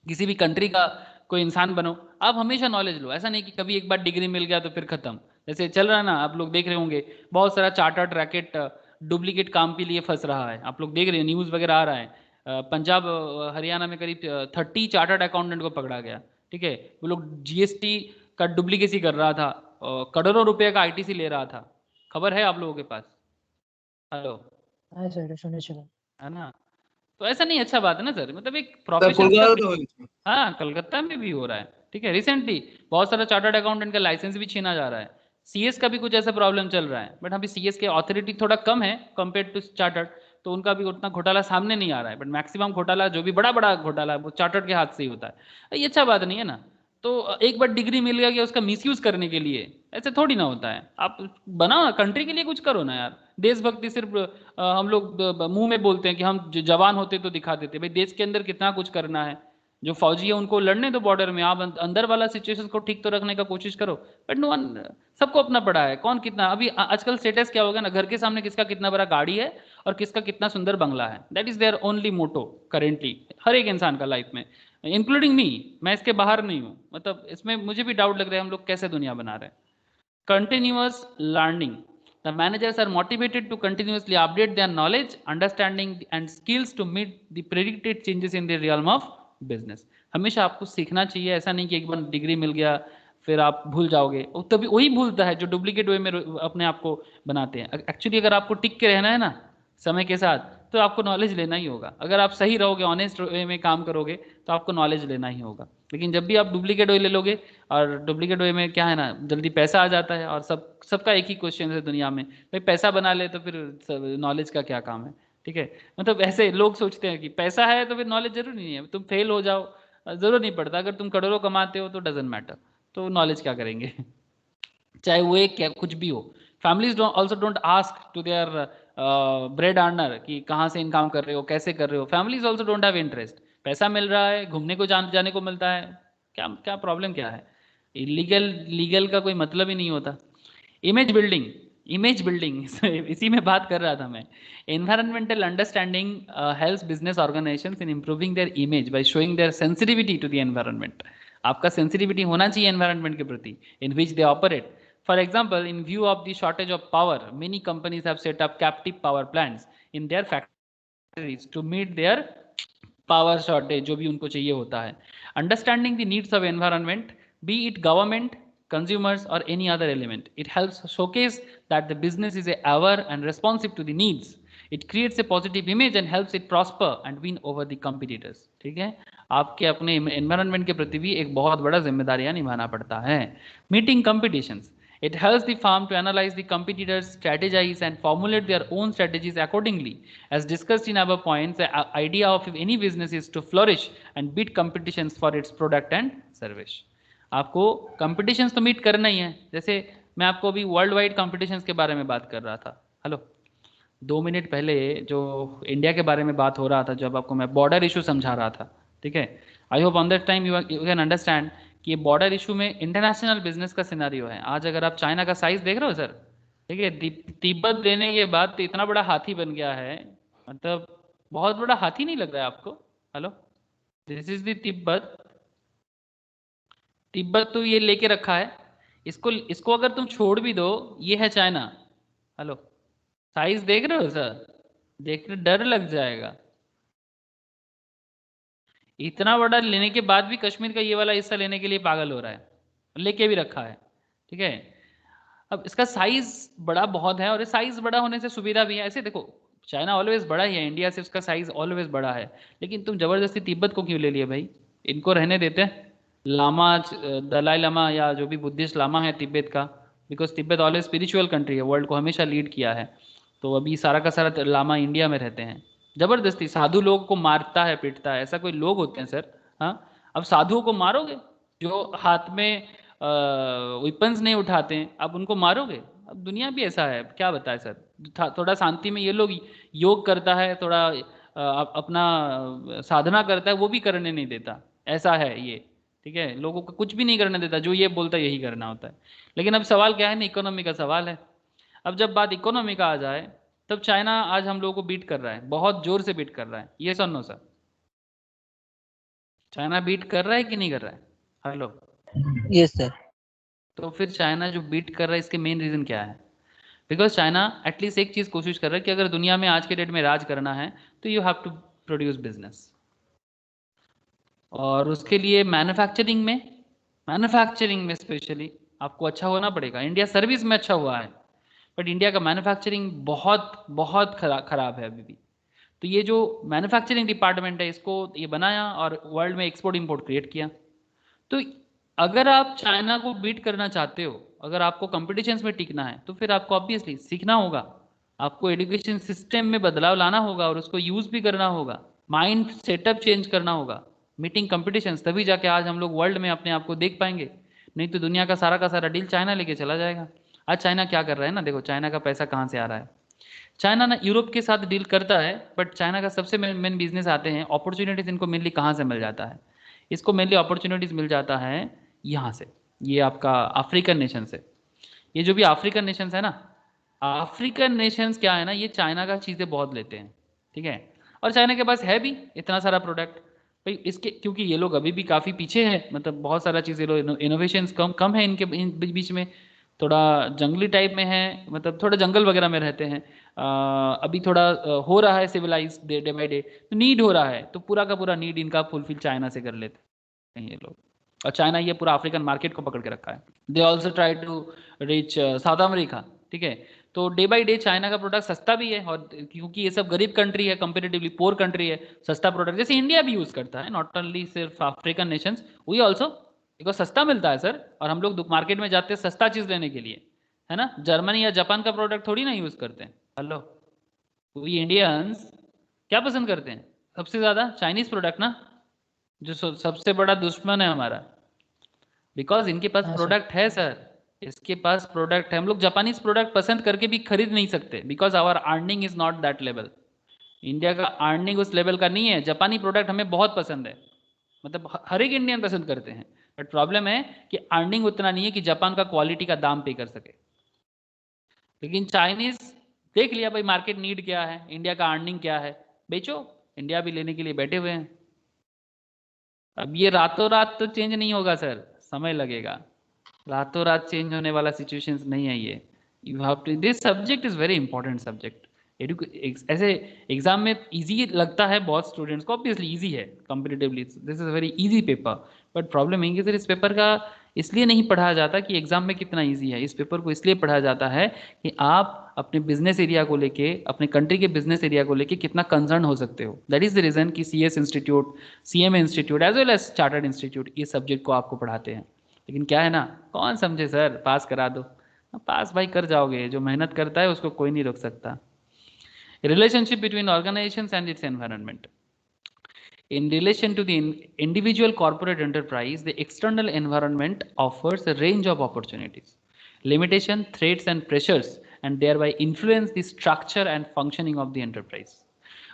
[SPEAKER 1] किसी भी कंट्री का कोई इंसान बनो, आप हमेशा नॉलेज लो। ऐसा नहीं कि कभी एक बार डिग्री मिल गया तो फिर खत्म। जैसे चल रहा है ना, आप लोग देख रहे होंगे बहुत सारा चार्टर्ड रैकेट डुप्लीकेट काम के लिए फंस रहा है, आप लोग देख रहे हैं, न्यूज़ वगैरह आ रहा है। पंजाब हरियाणा में करीब 30 चार्टर्ड अकाउंटेंट को पकड़ा गया, ठीक है। वो लोग जीएसटी का डुप्लीकेसी कर रहा था, करोड़ों रुपए का आईटीसी ले रहा था। खबर है आप लोगों के पास? हेलो,
[SPEAKER 3] হ্যাঁ স্যার এটা শুনেছিলাম।
[SPEAKER 1] है ना? तो ऐसा नहीं, अच्छा बात है ना सर, मतलब एक
[SPEAKER 2] सर
[SPEAKER 1] प्रोफेशन
[SPEAKER 2] कोलकाता तो हुई थी।
[SPEAKER 1] हाँ, कलकत्ता में भी हो रहा है, ठीक है। रिसेंटली बहुत सारा चार्टर्ड अकाउंटेंट का लाइसेंस भी छीना जा रहा है। सीएस का भी कुछ ऐसा प्रॉब्लम चल रहा है, बट अभी सीएस के अथॉरिटी थोड़ा कम है कंपेयर टू चार्टर्ड, तो उनका भी उतना घोटाला सामने नहीं आ रहा है। बट मैक्सिमम घोटाला, जो भी बड़ा बड़ा घोटाला है, वो चार्टर्ड के हाथ से ही होता है। ये अच्छा बात नहीं है ना। तो एक बार डिग्री मिल गया कि उसका मिसयूज करने के लिए, ऐसे थोड़ी ना होता है। आप बनाओ ना, कंट्री के लिए कुछ करो ना यार। देशभक्ति सिर्फ हम लोग मुंह में बोलते हैं कि हम जवान होते तो दिखा देते, भाई देश के अंदर कितना कुछ करना है। जो फौजी है उनको लड़ने दो बॉर्डर में, आप अंदर वाला सिचुएशन को ठीक तो रखने का कोशिश करो। बट नो वन, सबको अपना पड़ा है, कौन कितना। अभी आजकल स्टेटस क्या होगा ना, घर के सामने किसका कितना बड़ा गाड़ी है और किसका कितना सुंदर बंगला है, that is their only motto currently हर एक इंसान का लाइफ में, इंक्लूडिंग मी। मैं इसके बाहर नहीं हूँ, मतलब इसमें मुझे भी डाउट लग रहा है हम लोग कैसे दुनिया बना रहे हैं। Continuous learning. The managers are motivated to continuously update their knowledge, understanding and skills to meet the predicted changes in the realm of business. हमेशा आपको सीखना चाहिए, ऐसा नहीं कि एक बार डिग्री मिल गया फिर आप भूल जाओगे। तभी वही भूलता है जो डुप्लीकेट वे में अपने आप को बनाते हैं। एक्चुअली अगर आपको टिक के रहना है ना समय के साथ, तो आपको नॉलेज लेना ही होगा। अगर आप सही रहोगे, ऑनेस्ट वे में काम करोगे, तो आपको नॉलेज लेना ही होगा। लेकिन जब भी आप डुप्लीकेट वे ले लोगे, और डुप्लीकेट वे में क्या है ना, जल्दी पैसा आ जाता है, और सबका एक ही क्वेश्चन है दुनिया में, भाई पैसा बना ले तो फिर नॉलेज का क्या काम है, ठीक है। मतलब ऐसे लोग सोचते हैं कि पैसा है तो फिर नॉलेज जरूरी नहीं है, तुम फेल हो जाओ जरूर नहीं पड़ता, अगर तुम करोड़ों कमाते हो तो डजेंट मैटर, तो नॉलेज क्या करेंगे। चाहे वो एक क्या कुछ भी हो। Families also don't ask to their bread earner कि कहाँ से इनकम कर रहे हो, कैसे कर रहे हो। Families also don't have interest, पैसा मिल रहा है, घूमने को जाने को मिलता है, क्या क्या प्रॉब्लम क्या है। इलीगल लीगल का कोई मतलब ही नहीं होता। इमेज बिल्डिंग, इमेज बिल्डिंग इसी में बात कर रहा था मैं। Environmental understanding helps business organisations in improving their image by showing their sensitivity to the environment. आपका सेंसिटिविटी होना चाहिए एनवायरनमेंट के प्रति in which they operate. For example, in view of the shortage of power, many companies have set up captive power plants in their factories to meet their power shortage, जो भी उनको चाहिए होता है। Understanding the needs of environment, be it government, consumers or any other element, it helps showcase that the business is aware and responsive to the needs. It creates a positive image and helps it prosper and win over the competitors. ठीक है, आपके अपने environment के प्रति भी एक बहुत बड़ा जिम्मेदारियां निभाना पड़ता है। Meeting competitions, it helps the firm to analyze the competitors, strategize and formulate their own strategies accordingly. As discussed in above points, the idea of any business is to flourish and beat competitions for its product and service. आपको competitions तो meet करना ही है। जैसे मैं आपको अभी world wide competitions के बारे में बात कर रहा था। हेलो, 2 मिनट पहले जो इंडिया के बारे में बात हो रहा था, जब आपको मैं बॉर्डर इशू समझा रहा था, ठीक है। I hope on that time you can understand कि ये बॉर्डर इशू में इंटरनेशनल बिजनेस का सिनेरियो है। आज अगर आप चाइना का साइज देख रहे हो सर, ठीक है, तिब्बत लेने के बाद तो इतना बड़ा हाथी बन गया है, मतलब बहुत बड़ा हाथी नहीं लग रहा है आपको? Hello, this is the Tibet. Tibet तो ये लेके रखा है, इसको अगर तुम छोड़ भी दो, ये है चाइना। हेलो, साइज देख रहे हो सर? देखने डर लग जाएगा। इतना बड़ा लेने के बाद भी कश्मीर का ये वाला हिस्सा लेने के लिए पागल हो रहा है, लेके भी रखा है, ठीक है। अब इसका साइज बड़ा बहुत है, और साइज बड़ा होने से सुविधा भी है। ऐसे देखो, चाइना ऑलवेज बड़ा ही है, इंडिया से उसका साइज ऑलवेज बड़ा है, लेकिन तुम जबरदस्ती तिब्बत को क्यों ले लिए भाई? इनको रहने देते हैं। लामा, दलाई लामा या जो भी बुद्धिस्ट लामा है तिब्बत का, because Tibet always spiritual country है, वर्ल्ड को हमेशा लीड किया है। तो अभी सारा का सारा लामा इंडिया में रहते हैं। जबरदस्ती साधु लोगों को मारता है, पीटता है, ऐसा कोई लोग होते हैं सर? हाँ, अब साधुओं को मारोगे जो हाथ में वेपन्स नहीं उठाते हैं, आप उनको मारोगे? अब दुनिया भी ऐसा है, क्या बताए सर। थोड़ा शांति में ये लोग योग करता है, थोड़ा अपना साधना करता है, वो भी करने नहीं देता, ऐसा है ये, ठीक है। लोगों को कुछ भी नहीं करने देता, जो ये बोलता है यही करना होता है। लेकिन अब सवाल क्या है ना, इकोनॉमी का सवाल है। अब जब बात इकोनॉमी का आ जाए, तब चाइना आज हम लोगों को बीट कर रहा है, बहुत जोर से बीट कर रहा है। ये सुनो सर, चाइना बीट कर रहा है कि नहीं कर रहा है? Hello,
[SPEAKER 4] yes sir.
[SPEAKER 1] तो फिर चाइना जो बीट कर रहा है इसके मेन रीज़न क्या है? बिकॉज चाइना एटलीस्ट एक चीज़ कोशिश कर रहा है कि अगर दुनिया में आज के डेट में राज करना है तो you have to produce business, और उसके लिए मैन्युफैक्चरिंग में स्पेशली आपको अच्छा होना पड़ेगा। इंडिया सर्विस में अच्छा हुआ है, बट इंडिया का मैन्युफैक्चरिंग बहुत बहुत खराब है अभी भी। तो ये जो मैन्युफैक्चरिंग डिपार्टमेंट है इसको ये बनाया और वर्ल्ड में एक्सपोर्ट इंपोर्ट क्रिएट किया। तो अगर आप चाइना को बीट करना चाहते हो, अगर आपको कॉम्पिटिशन्स में टिकना है, तो फिर आपको ऑब्वियसली सीखना होगा, आपको एजुकेशन सिस्टम में बदलाव लाना होगा और उसको यूज भी करना होगा, माइंड सेटअप चेंज करना होगा, मीटिंग कॉम्पिटिशन्स, तभी जाके आज हम लोग वर्ल्ड में अपने आप को देख पाएंगे। नहीं तो दुनिया का सारा डील चाइना लेके चला जाएगा। आज चाइना क्या कर रहा है ना, देखो चाइना का पैसा कहाँ से आ रहा है। चाइना ना यूरोप के साथ डील करता है, बट चाइना का सबसे मेन बिजनेस आते हैं, अपॉर्चुनिटीज इनको मेनली कहाँ से मिल जाता है? इसको मेनली अपॉर्चुनिटीज मिल जाता है यहाँ से, ये आपका अफ्रीकन नेशन से। ये जो भी अफ्रीकन नेशंस है ना, अफ्रीकन नेशंस क्या है ना, ये चाइना का चीज़ें बहुत लेते हैं, ठीक है। और चाइना के पास है भी इतना सारा प्रोडक्ट भाई इसके, क्योंकि ये लोग अभी भी काफ़ी पीछे हैं, मतलब बहुत सारा चीज़ें लोग इनोवेशंस कम है इनके बीच में, थोड़ा जंगली टाइप में है, मतलब थोड़ा जंगल वगैरह में रहते हैं। अभी थोड़ा हो रहा है सिविलाइज डे बाई डे, तो नीड हो रहा है, तो पूरा का पूरा नीड इनका फुलफिल चाइना से कर लेते हैं ये लोग। और चाइना ये पूरा अफ्रीकन मार्केट को पकड़ के रखा है। They also try to reach South America, ठीक है। तो डे बाई डे चाइना का प्रोडक्ट सस्ता भी है, और क्योंकि ये सब गरीब कंट्री है, कंपेरेटिवली पोर कंट्री है, सस्ता प्रोडक्ट जैसे इंडिया भी यूज करता है, नॉट ओनली सिर्फ African nations, we also, because सस्ता मिलता है सर। और हम लोग मार्केट में जाते हैं सस्ता चीज लेने के लिए, है ना। जर्मनी या जापान का प्रोडक्ट थोड़ी ना यूज करते हैं। हेलो, वी इंडियंस क्या पसंद करते हैं सबसे ज्यादा? चाइनीज प्रोडक्ट ना, जो सबसे बड़ा दुश्मन है हमारा, बिकॉज इनके पास
[SPEAKER 3] हाँ सर।
[SPEAKER 1] प्रोडक्ट है सर, इसके पास प्रोडक्ट है। हम लोग जापानीज प्रोडक्ट पसंद करके भी खरीद नहीं सकते, because our earning is not that level. India का अर्निंग उस लेवल का नहीं है। जापानी प्रोडक्ट हमें बहुत पसंद है, मतलब हर एक इंडियन पसंद करते हैं, बट प्रॉब्लम है कि अर्निंग उतना नहीं है कि जापान का क्वालिटी का दाम पे कर सके। लेकिन चाइनीज देख लिया भाई मार्केट नीड क्या है, इंडिया का अर्निंग क्या है, बेचो, इंडिया भी लेने के लिए बैठे हुए हैं। अब ये रातों रात तो चेंज नहीं होगा सर, समय लगेगा। रातों रात चेंज होने वाला सिचुएशंस नहीं है ये। You have to, this subject is very important subject. ऐसे एग्जाम में इजी लगता है बहुत स्टूडेंट्स को, ऑब्वियसली इजी है comparatively, this is very easy paper, but problem है कि सर इस पेपर का इसलिए नहीं पढ़ाया जाता कि एग्जाम में कितना इजी है। इस पेपर को इसलिए पढ़ाया जाता है कि आप अपने बिजनेस एरिया को लेके, अपने कंट्री के बिजनेस एरिया को लेके कितना कंसर्न हो सकते हो। दैट इज द रीजन कि CS institute, CMA institute as well as chartered institute ये सब्जेक्ट को आपको पढ़ाते हैं। लेकिन क्या है ना, कौन समझे सर, पास करा दो, पास भाई कर जाओगे, जो मेहनत करता है उसको कोई नहीं रोक सकता। Relationship between organizations and its environment. In relation to the individual corporate enterprise, the external environment offers a range of opportunities, limitation, threats and pressures, and thereby influence the structure and functioning of the enterprise.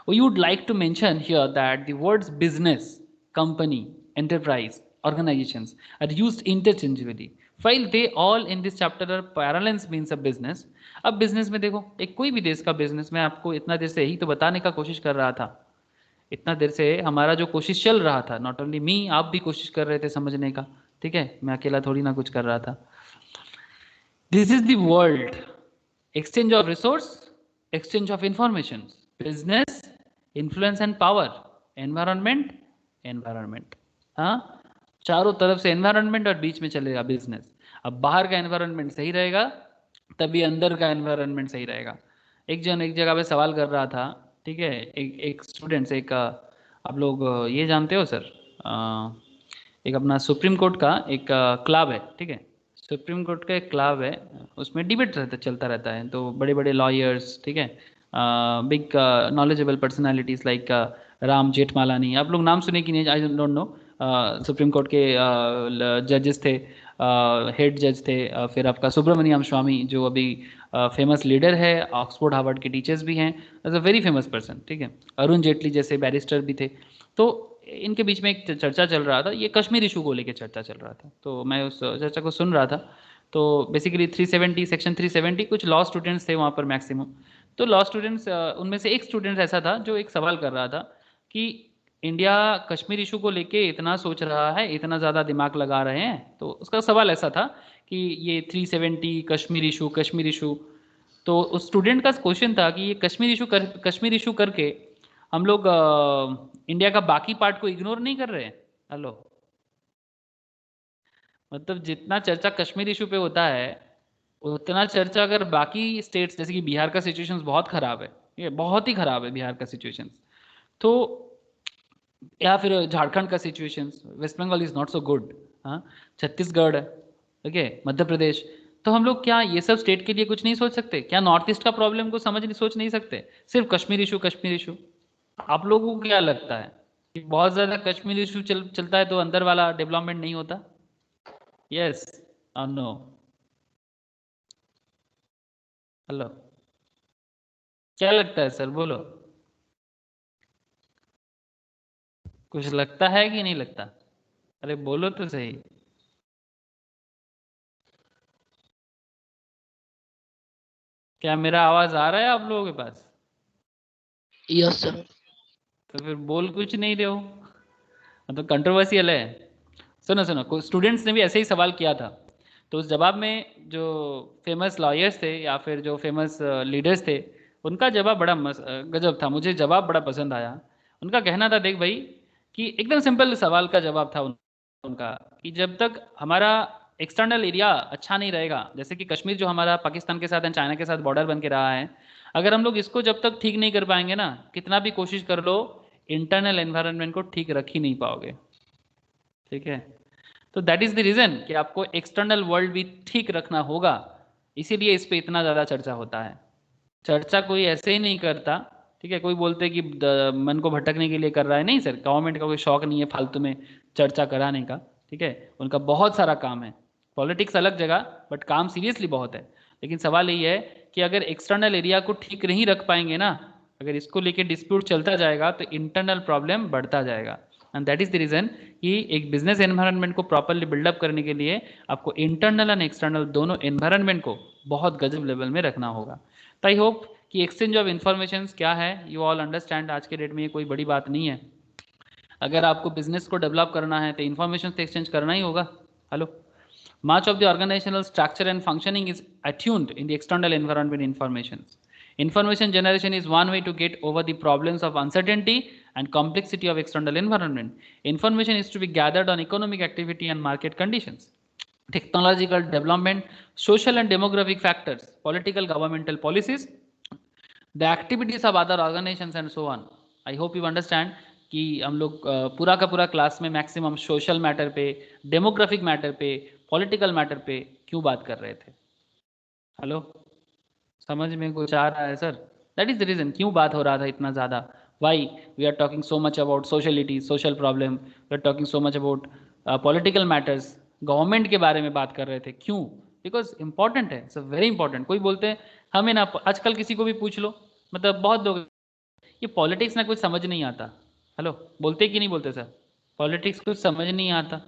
[SPEAKER 1] We would like to mention here that the words business, company, enterprise, organizations are used interchangeably, while they all in this chapter are parallels means of business. अब business में देखो, एक कोई भी देश का business, मैं आपको इतना देर से यही तो बताने का कोशिश कर रहा था, इतना देर से हमारा जो कोशिश चल रहा था, नॉट ओनली मी, आप भी कोशिश कर रहे थे समझने का, ठीक है, मैं अकेला थोड़ी ना कुछ कर रहा था। This is the world, exchange of resource, exchange of information, business, influence and power, environment, environment. हाँ, चारों तरफ से एनवायरनमेंट और बीच में चलेगा बिजनेस। अब बाहर का एनवायरनमेंट सही रहेगा तभी अंदर का एनवायरनमेंट सही रहेगा। एक जन एक जगह पे सवाल कर रहा था, ठीक है, एक स्टूडेंट्स, एक आप लोग ये जानते हो सर, एक अपना सुप्रीम कोर्ट का एक क्लब है, ठीक है, सुप्रीम कोर्ट का एक क्लब है, उसमें डिबेट चलता रहता है, तो बड़े बड़े लॉयर्स, ठीक है, big knowledgeable personalities like Ram Jethmalani, आप लोग नाम सुने कि नहीं, I don't know, supreme court के जजेस थे, हेड जज थे। फिर आपका सुब्रमण्यम स्वामी जो अभी फेमस लीडर है, ऑक्सफोर्ड हार्वर्ड के टीचर्स भी हैं, as a very famous person, ठीक है। अरुण जेटली जैसे बैरिस्टर भी थे। तो इनके बीच में एक चर्चा चल रहा था, ये कश्मीर इशू को लेकर चर्चा चल रहा था, तो मैं उस चर्चा को सुन रहा था। तो बेसिकली 370 सेक्शन 370 कुछ लॉ स्टूडेंट्स थे वहाँ पर मैक्सिमम। तो लॉ स्टूडेंट्स, उनमें से एक स्टूडेंट ऐसा था जो एक सवाल कर रहा था कि इंडिया कश्मीर इशू को लेके इतना सोच रहा है, इतना ज़्यादा दिमाग लगा रहे हैं, तो उसका सवाल ऐसा था कि ये 370 कश्मीर इशू। तो उस स्टूडेंट का क्वेश्चन था कि ये कश्मीर इशू करके हम लोग इंडिया का बाकी पार्ट को इग्नोर नहीं कर रहे हैं। हेलो, मतलब जितना चर्चा कश्मीर इशू पे होता है उतना चर्चा अगर बाकी स्टेट्स, जैसे कि बिहार का सिचुएशन बहुत खराब है, ये बहुत ही खराब है बिहार का सिचुएशन, तो या फिर झारखंड का situation, West Bengal is not so good, हाँ, छत्तीसगढ़, ओके, मध्य प्रदेश, तो हम लोग क्या ये सब स्टेट के लिए कुछ नहीं सोच सकते? क्या नॉर्थ ईस्ट का प्रॉब्लम को सोच नहीं सकते? सिर्फ कश्मीर इशू। आप लोगों को क्या लगता है कि बहुत ज्यादा कश्मीर इशू चलता है तो अंदर वाला डेवलपमेंट नहीं होता? यस और नो? हेलो, क्या लगता है सर, बोलो, कुछ लगता है कि नहीं लगता? अरे बोलो तो सही। क्या मेरा आवाज आ रहा है आप लोगों के पास?
[SPEAKER 4] Yes sir.
[SPEAKER 1] तो फिर बोल कुछ नहीं रहे हो, तो कंट्रोवर्शियल है। सुनो, स्टूडेंट्स ने भी ऐसे ही सवाल किया था, तो उस जवाब में जो फेमस लॉयर्स थे या फिर जो फेमस लीडर्स थे, उनका जवाब बड़ा गजब था, मुझे जवाब बड़ा पसंद आया। उनका कहना था, देख भाई, कि एकदम सिंपल सवाल का जवाब था उनका, कि जब तक हमारा एक्सटर्नल एरिया अच्छा नहीं रहेगा, जैसे कि कश्मीर जो हमारा पाकिस्तान के साथ एंड चाइना के साथ बॉर्डर बन के रहा है, अगर हम लोग इसको जब तक ठीक नहीं कर पाएंगे ना, कितना भी कोशिश कर लो, इंटरनल एनवायरनमेंट को ठीक रख ही नहीं पाओगे। ठीक है, तो दैट इज द रीजन कि आपको एक्सटर्नल वर्ल्ड भी ठीक रखना होगा, इसीलिए इस पे इतना ज़्यादा चर्चा होता है। चर्चा कोई ऐसे ही नहीं करता, ठीक है, कोई बोलते कि मन को भटकने के लिए कर रहा है, नहीं सर, गवर्नमेंट का कोई शौक नहीं है फालतू में चर्चा कराने का, ठीक है, उनका बहुत सारा काम है, पॉलिटिक्स अलग जगह, बट काम सीरियसली बहुत है। लेकिन सवाल यही है कि अगर एक्सटर्नल एरिया को ठीक नहीं रख पाएंगे ना, अगर इसको लेके डिस्प्यूट चलता जाएगा तो इंटरनल प्रॉब्लम बढ़ता जाएगा। And that is the reason कि एक बिजनेस एनवायरनमेंट को प्रॉपरली बिल्डअप करने के लिए आपको इंटरनल एंड एक्सटर्नल दोनों एनवायरनमेंट को बहुत गजब लेवल में रखना होगा। तो आई होप कि एक्सचेंज ऑफ इन्फॉर्मेशन क्या है, यू ऑल अंडरस्टैंड। आज के डेट में ये कोई बड़ी बात नहीं है, अगर आपको बिजनेस को डेवलप करना है तो इन्फॉर्मेशन तो एक्सचेंज करना ही होगा। Hello, much of the organizational structure and functioning is attuned in the external environment information generation is one way to get over the problems of uncertainty and complexity of external environment. Information is to be gathered on economic activity and market conditions, technological development, social and demographic factors, political governmental policies, the activities of other organizations and so on. I hope you understand कि हम लोग पूरा का पूरा class में maximum social matter पे, demographic matter पे, political matter पे क्यों बात कर रहे थे? हेलो, समझ में कुछ आ रहा है sir? That is the reason क्यों बात हो रहा था इतना ज़्यादा। Why we are talking so much about sociality, social problem, we are talking so much about political matters, government के बारे में बात कर रहे थे, क्यों? बिकॉज इंपॉर्टेंट है, इट्स वेरी इंपॉर्टेंट। कोई बोलते हैं हमें ना, आजकल किसी को भी पूछ लो, मतलब बहुत लोग, ये पॉलिटिक्स ना कुछ समझ नहीं आता। हेलो, बोलते कि नहीं बोलते सर, पॉलिटिक्स कुछ समझ नहीं आता?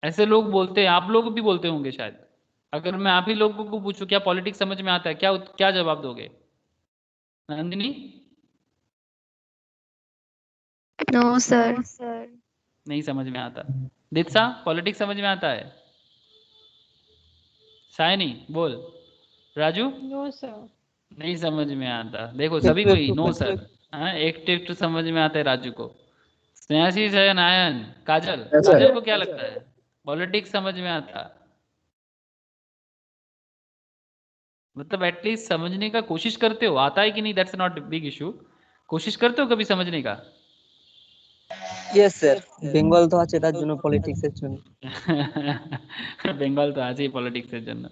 [SPEAKER 1] ऐसे लोग बोलते हैं, आप लोग भी बोलते होंगे शायद। अगर मैं आप ही लोगों को पूछूं क्या पॉलिटिक्स समझ में आता है, क्या क्या जवाब दोगे? Nandini,
[SPEAKER 5] no sir.
[SPEAKER 1] नहीं समझ में आता। दित्सा, पॉलिटिक्स समझ में आता है? शायनी बोल। Raju,
[SPEAKER 6] no sir.
[SPEAKER 1] नहीं समझ में आता। देखो सभी कोई नो सर। हाँ, एक टिप्ट समझ में आता है राजू को। स्नेहाशीष है, नायन, काजल को क्या लगता है पॉलिटिक्स समझ में आता? मतलब एटलीस्ट समझने का कोशिश करते हो, आता है कि नहीं दैट्स नॉट बिग इशू, कोशिश करते हो कभी समझने का?
[SPEAKER 7] यस सर, বেঙ্গল তো আছে তার জন্য পলিটিক্সের জন্য।
[SPEAKER 1] बंगाल तो आज ही पॉलिटिक्स है जन्नत।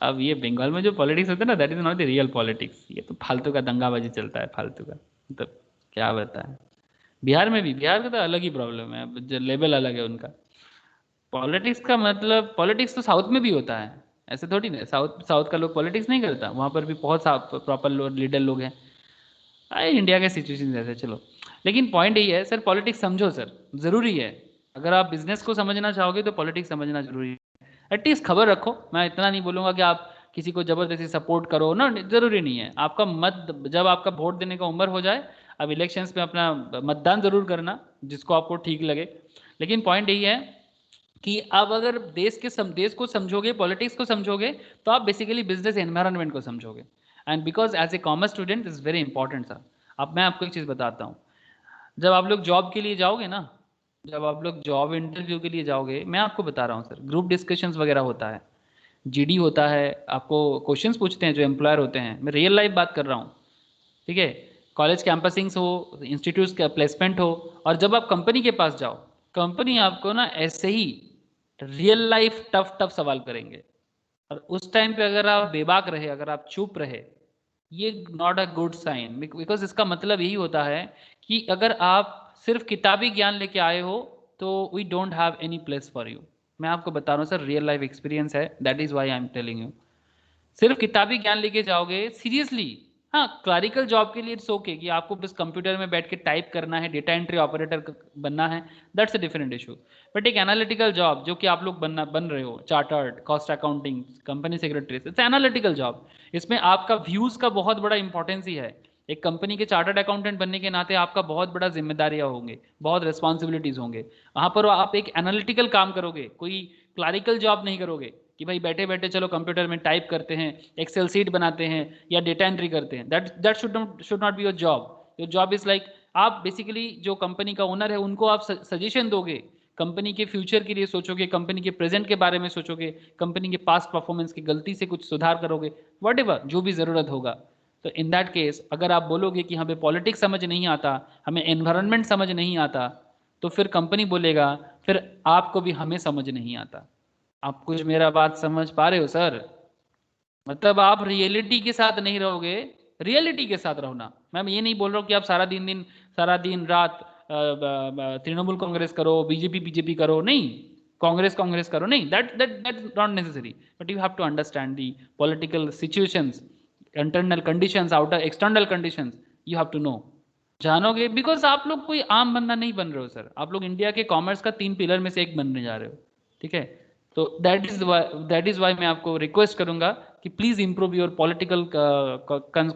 [SPEAKER 1] अब ये बंगाल में जो पॉलिटिक्स होता है ना, that is not the real politics, ये तो फालतू का दंगाबाजी चलता है, फालतू का, मतलब क्या बताएं। बिहार में भी, बिहार का तो अलग ही प्रॉब्लम है, जो लेवल अलग है उनका। पॉलिटिक्स का मतलब, पॉलिटिक्स तो साउथ में भी होता है, ऐसे थोड़ी ना साउथ का लोग पॉलिटिक्स नहीं करता, वहाँ पर भी बहुत प्रॉपर लीडर लोग हैं। इंडिया के सिचुएशन ऐसे, चलो, लेकिन पॉइंट यही है सर, पॉलिटिक्स समझो सर, ज़रूरी है। अगर आप बिजनेस को समझना चाहोगे तो पॉलिटिक्स समझना जरूरी है, एटलीस्ट खबर रखो। मैं इतना नहीं बोलूँगा कि आप किसी को ज़बरदस्ती सपोर्ट करो ना, ज़रूरी नहीं है। आपका मत, जब आपका वोट देने का उम्र हो जाए, अब इलेक्शंस में अपना मतदान जरूर करना जिसको आपको ठीक लगे, लेकिन पॉइंट यही है कि अब अगर देश को समझोगे, पॉलिटिक्स को समझोगे, तो आप बेसिकली बिजनेस एनवायरनमेंट को समझोगे। And because as a commerce student is very important sir. अब मैं आपको एक चीज़ बताता हूँ, जब आप लोग जॉब के लिए जाओगे ना, जब आप लोग जॉब इंटरव्यू के लिए जाओगे, मैं आपको बता रहा हूँ सर, ग्रुप डिस्कशंस वगैरह होता है, जीडी होता है, आपको क्वेश्चंस पूछते हैं जो एम्प्लॉयर होते हैं, मैं रियल लाइफ बात कर रहा हूँ, ठीक है, कॉलेज कैंपसिंग्स हो, इंस्टीट्यूट का प्लेसमेंट हो, और जब आप कंपनी के पास जाओ, कंपनी आपको ना ऐसे ही रियल लाइफ टफ टफ सवाल करेंगे, और उस टाइम पे अगर आप बेबाक रहे, अगर आप चुप रहे, ये not a good sign, because इसका मतलब यही होता है कि अगर आप सिर्फ किताबी ज्ञान लेके आए हो तो we don't have any place for you. मैं आपको बता रहा हूँ सर, रियल लाइफ एक्सपीरियंस है, that is why I am telling you. सिर्फ किताबी ज्ञान लेके जाओगे सीरियसली, हाँ क्लरिकल जॉब के लिए इट्स ओके कि आपको बस कंप्यूटर में बैठ के टाइप करना है, डेटा एंट्री ऑपरेटर बनना है, that's a different issue. But एक एनालिटिकल जॉब जो कि आप लोग बन रहे हो, chartered, cost accounting, company secretary, it's analytical job. इसमें आपका व्यूज का बहुत बड़ा इंपॉर्टेंस ही है। एक कंपनी के चार्टर्ड अकाउंटेंट बनने के नाते आपका बहुत बड़ा जिम्मेदारियां होंगे, बहुत रिस्पॉन्सिबिलिटीज होंगे, वहां पर आप एक एनालिटिकल काम करोगे, कोई क्लरिकल जॉब नहीं करोगे कि भाई बैठे बैठे चलो कंप्यूटर में टाइप करते हैं, एक्सेल सीट बनाते हैं या डेटा एंट्री करते हैं, that should not be your job. Your job is like, आप बेसिकली जो कंपनी का ओनर है उनको आप सजेशन दोगे, कंपनी के फ्यूचर के लिए सोचोगे, कंपनी के प्रेजेंट के बारे में सोचोगे, कंपनी के पास्ट परफॉर्मेंस की गलती से कुछ सुधार करोगे, व्हाटएवर जो भी जरूरत होगा। तो इन दैट केस अगर आप बोलोगे कि हमें पॉलिटिक्स समझ नहीं आता, हमें एनवायरनमेंट समझ नहीं आता, तो फिर कंपनी बोलेगा फिर आपको भी हमें समझ नहीं आता। आप कुछ मेरा बात समझ पा रहे हो सर? मतलब आप रियलिटी के साथ नहीं रहोगे, रियलिटी के साथ रहो ना। मैं ये नहीं बोल रहा हूँ कि आप सारा दिन रात तृणमूल कांग्रेस करो, बीजेपी करो, नहीं, कांग्रेस करो, नहीं, that not necessary, but you have to understand the political situations, internal conditions, outer external conditions, you have to know, जानोगे, बिकॉज आप लोग कोई आम बंदा नहीं बन रहे हो सर, आप लोग इंडिया के कॉमर्स का 3 पिलर में से एक बनने जा रहे हो, ठीक है। तो दैट इज वाई मैं आपको रिक्वेस्ट करूंगा कि please improve your political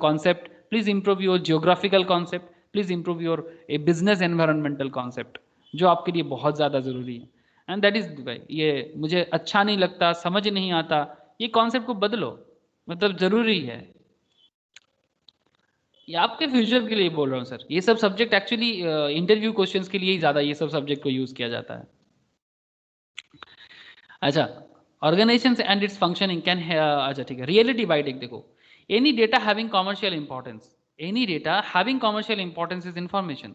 [SPEAKER 1] concept, please improve your geographical concept, please improve your A business environmental concept, जो आपके लिए बहुत ज़्यादा ज़रूरी है। एंड दैट इज वाई ये मुझे अच्छा नहीं लगता, समझ नहीं आता, ये कॉन्सेप्ट को बदलो, मतलब ज़रूरी है, ये आपके फ्यूचर के लिए बोल रहा हूँ सर। ये सब सब्जेक्ट एक्चुअली इंटरव्यू क्वेश्चंस के लिए ही ज़्यादा ये सब सब्जेक्ट को यूज़ किया जाता है। अच्छा, organisation and its functioning can, अच्छा ठीक है, रियलिटी बाइट एक देखो, any data having commercial importance, any data having commercial importance is information.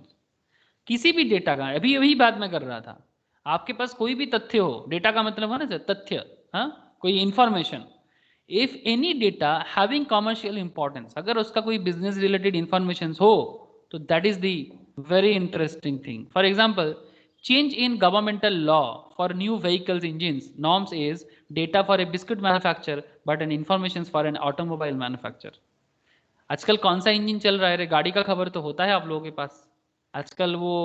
[SPEAKER 1] किसी भी डेटा का, अभी अभी बात मैं कर रहा था, आपके पास कोई भी तथ्य हो, डेटा का मतलब है ना सर तथ्य, हाँ कोई information, if any data having commercial importance, अगर उसका कोई बिजनेस रिलेटेड इंफॉर्मेशन हो तो that is the very interesting thing. For example, change in governmental law for new vehicles engines norms is data for a biscuit manufacturer but an information for an automobile manufacturer। आजकल कौन सा engine चल रहा है रे, गाड़ी का खबर तो होता है आप लोगों के पास, आजकल वो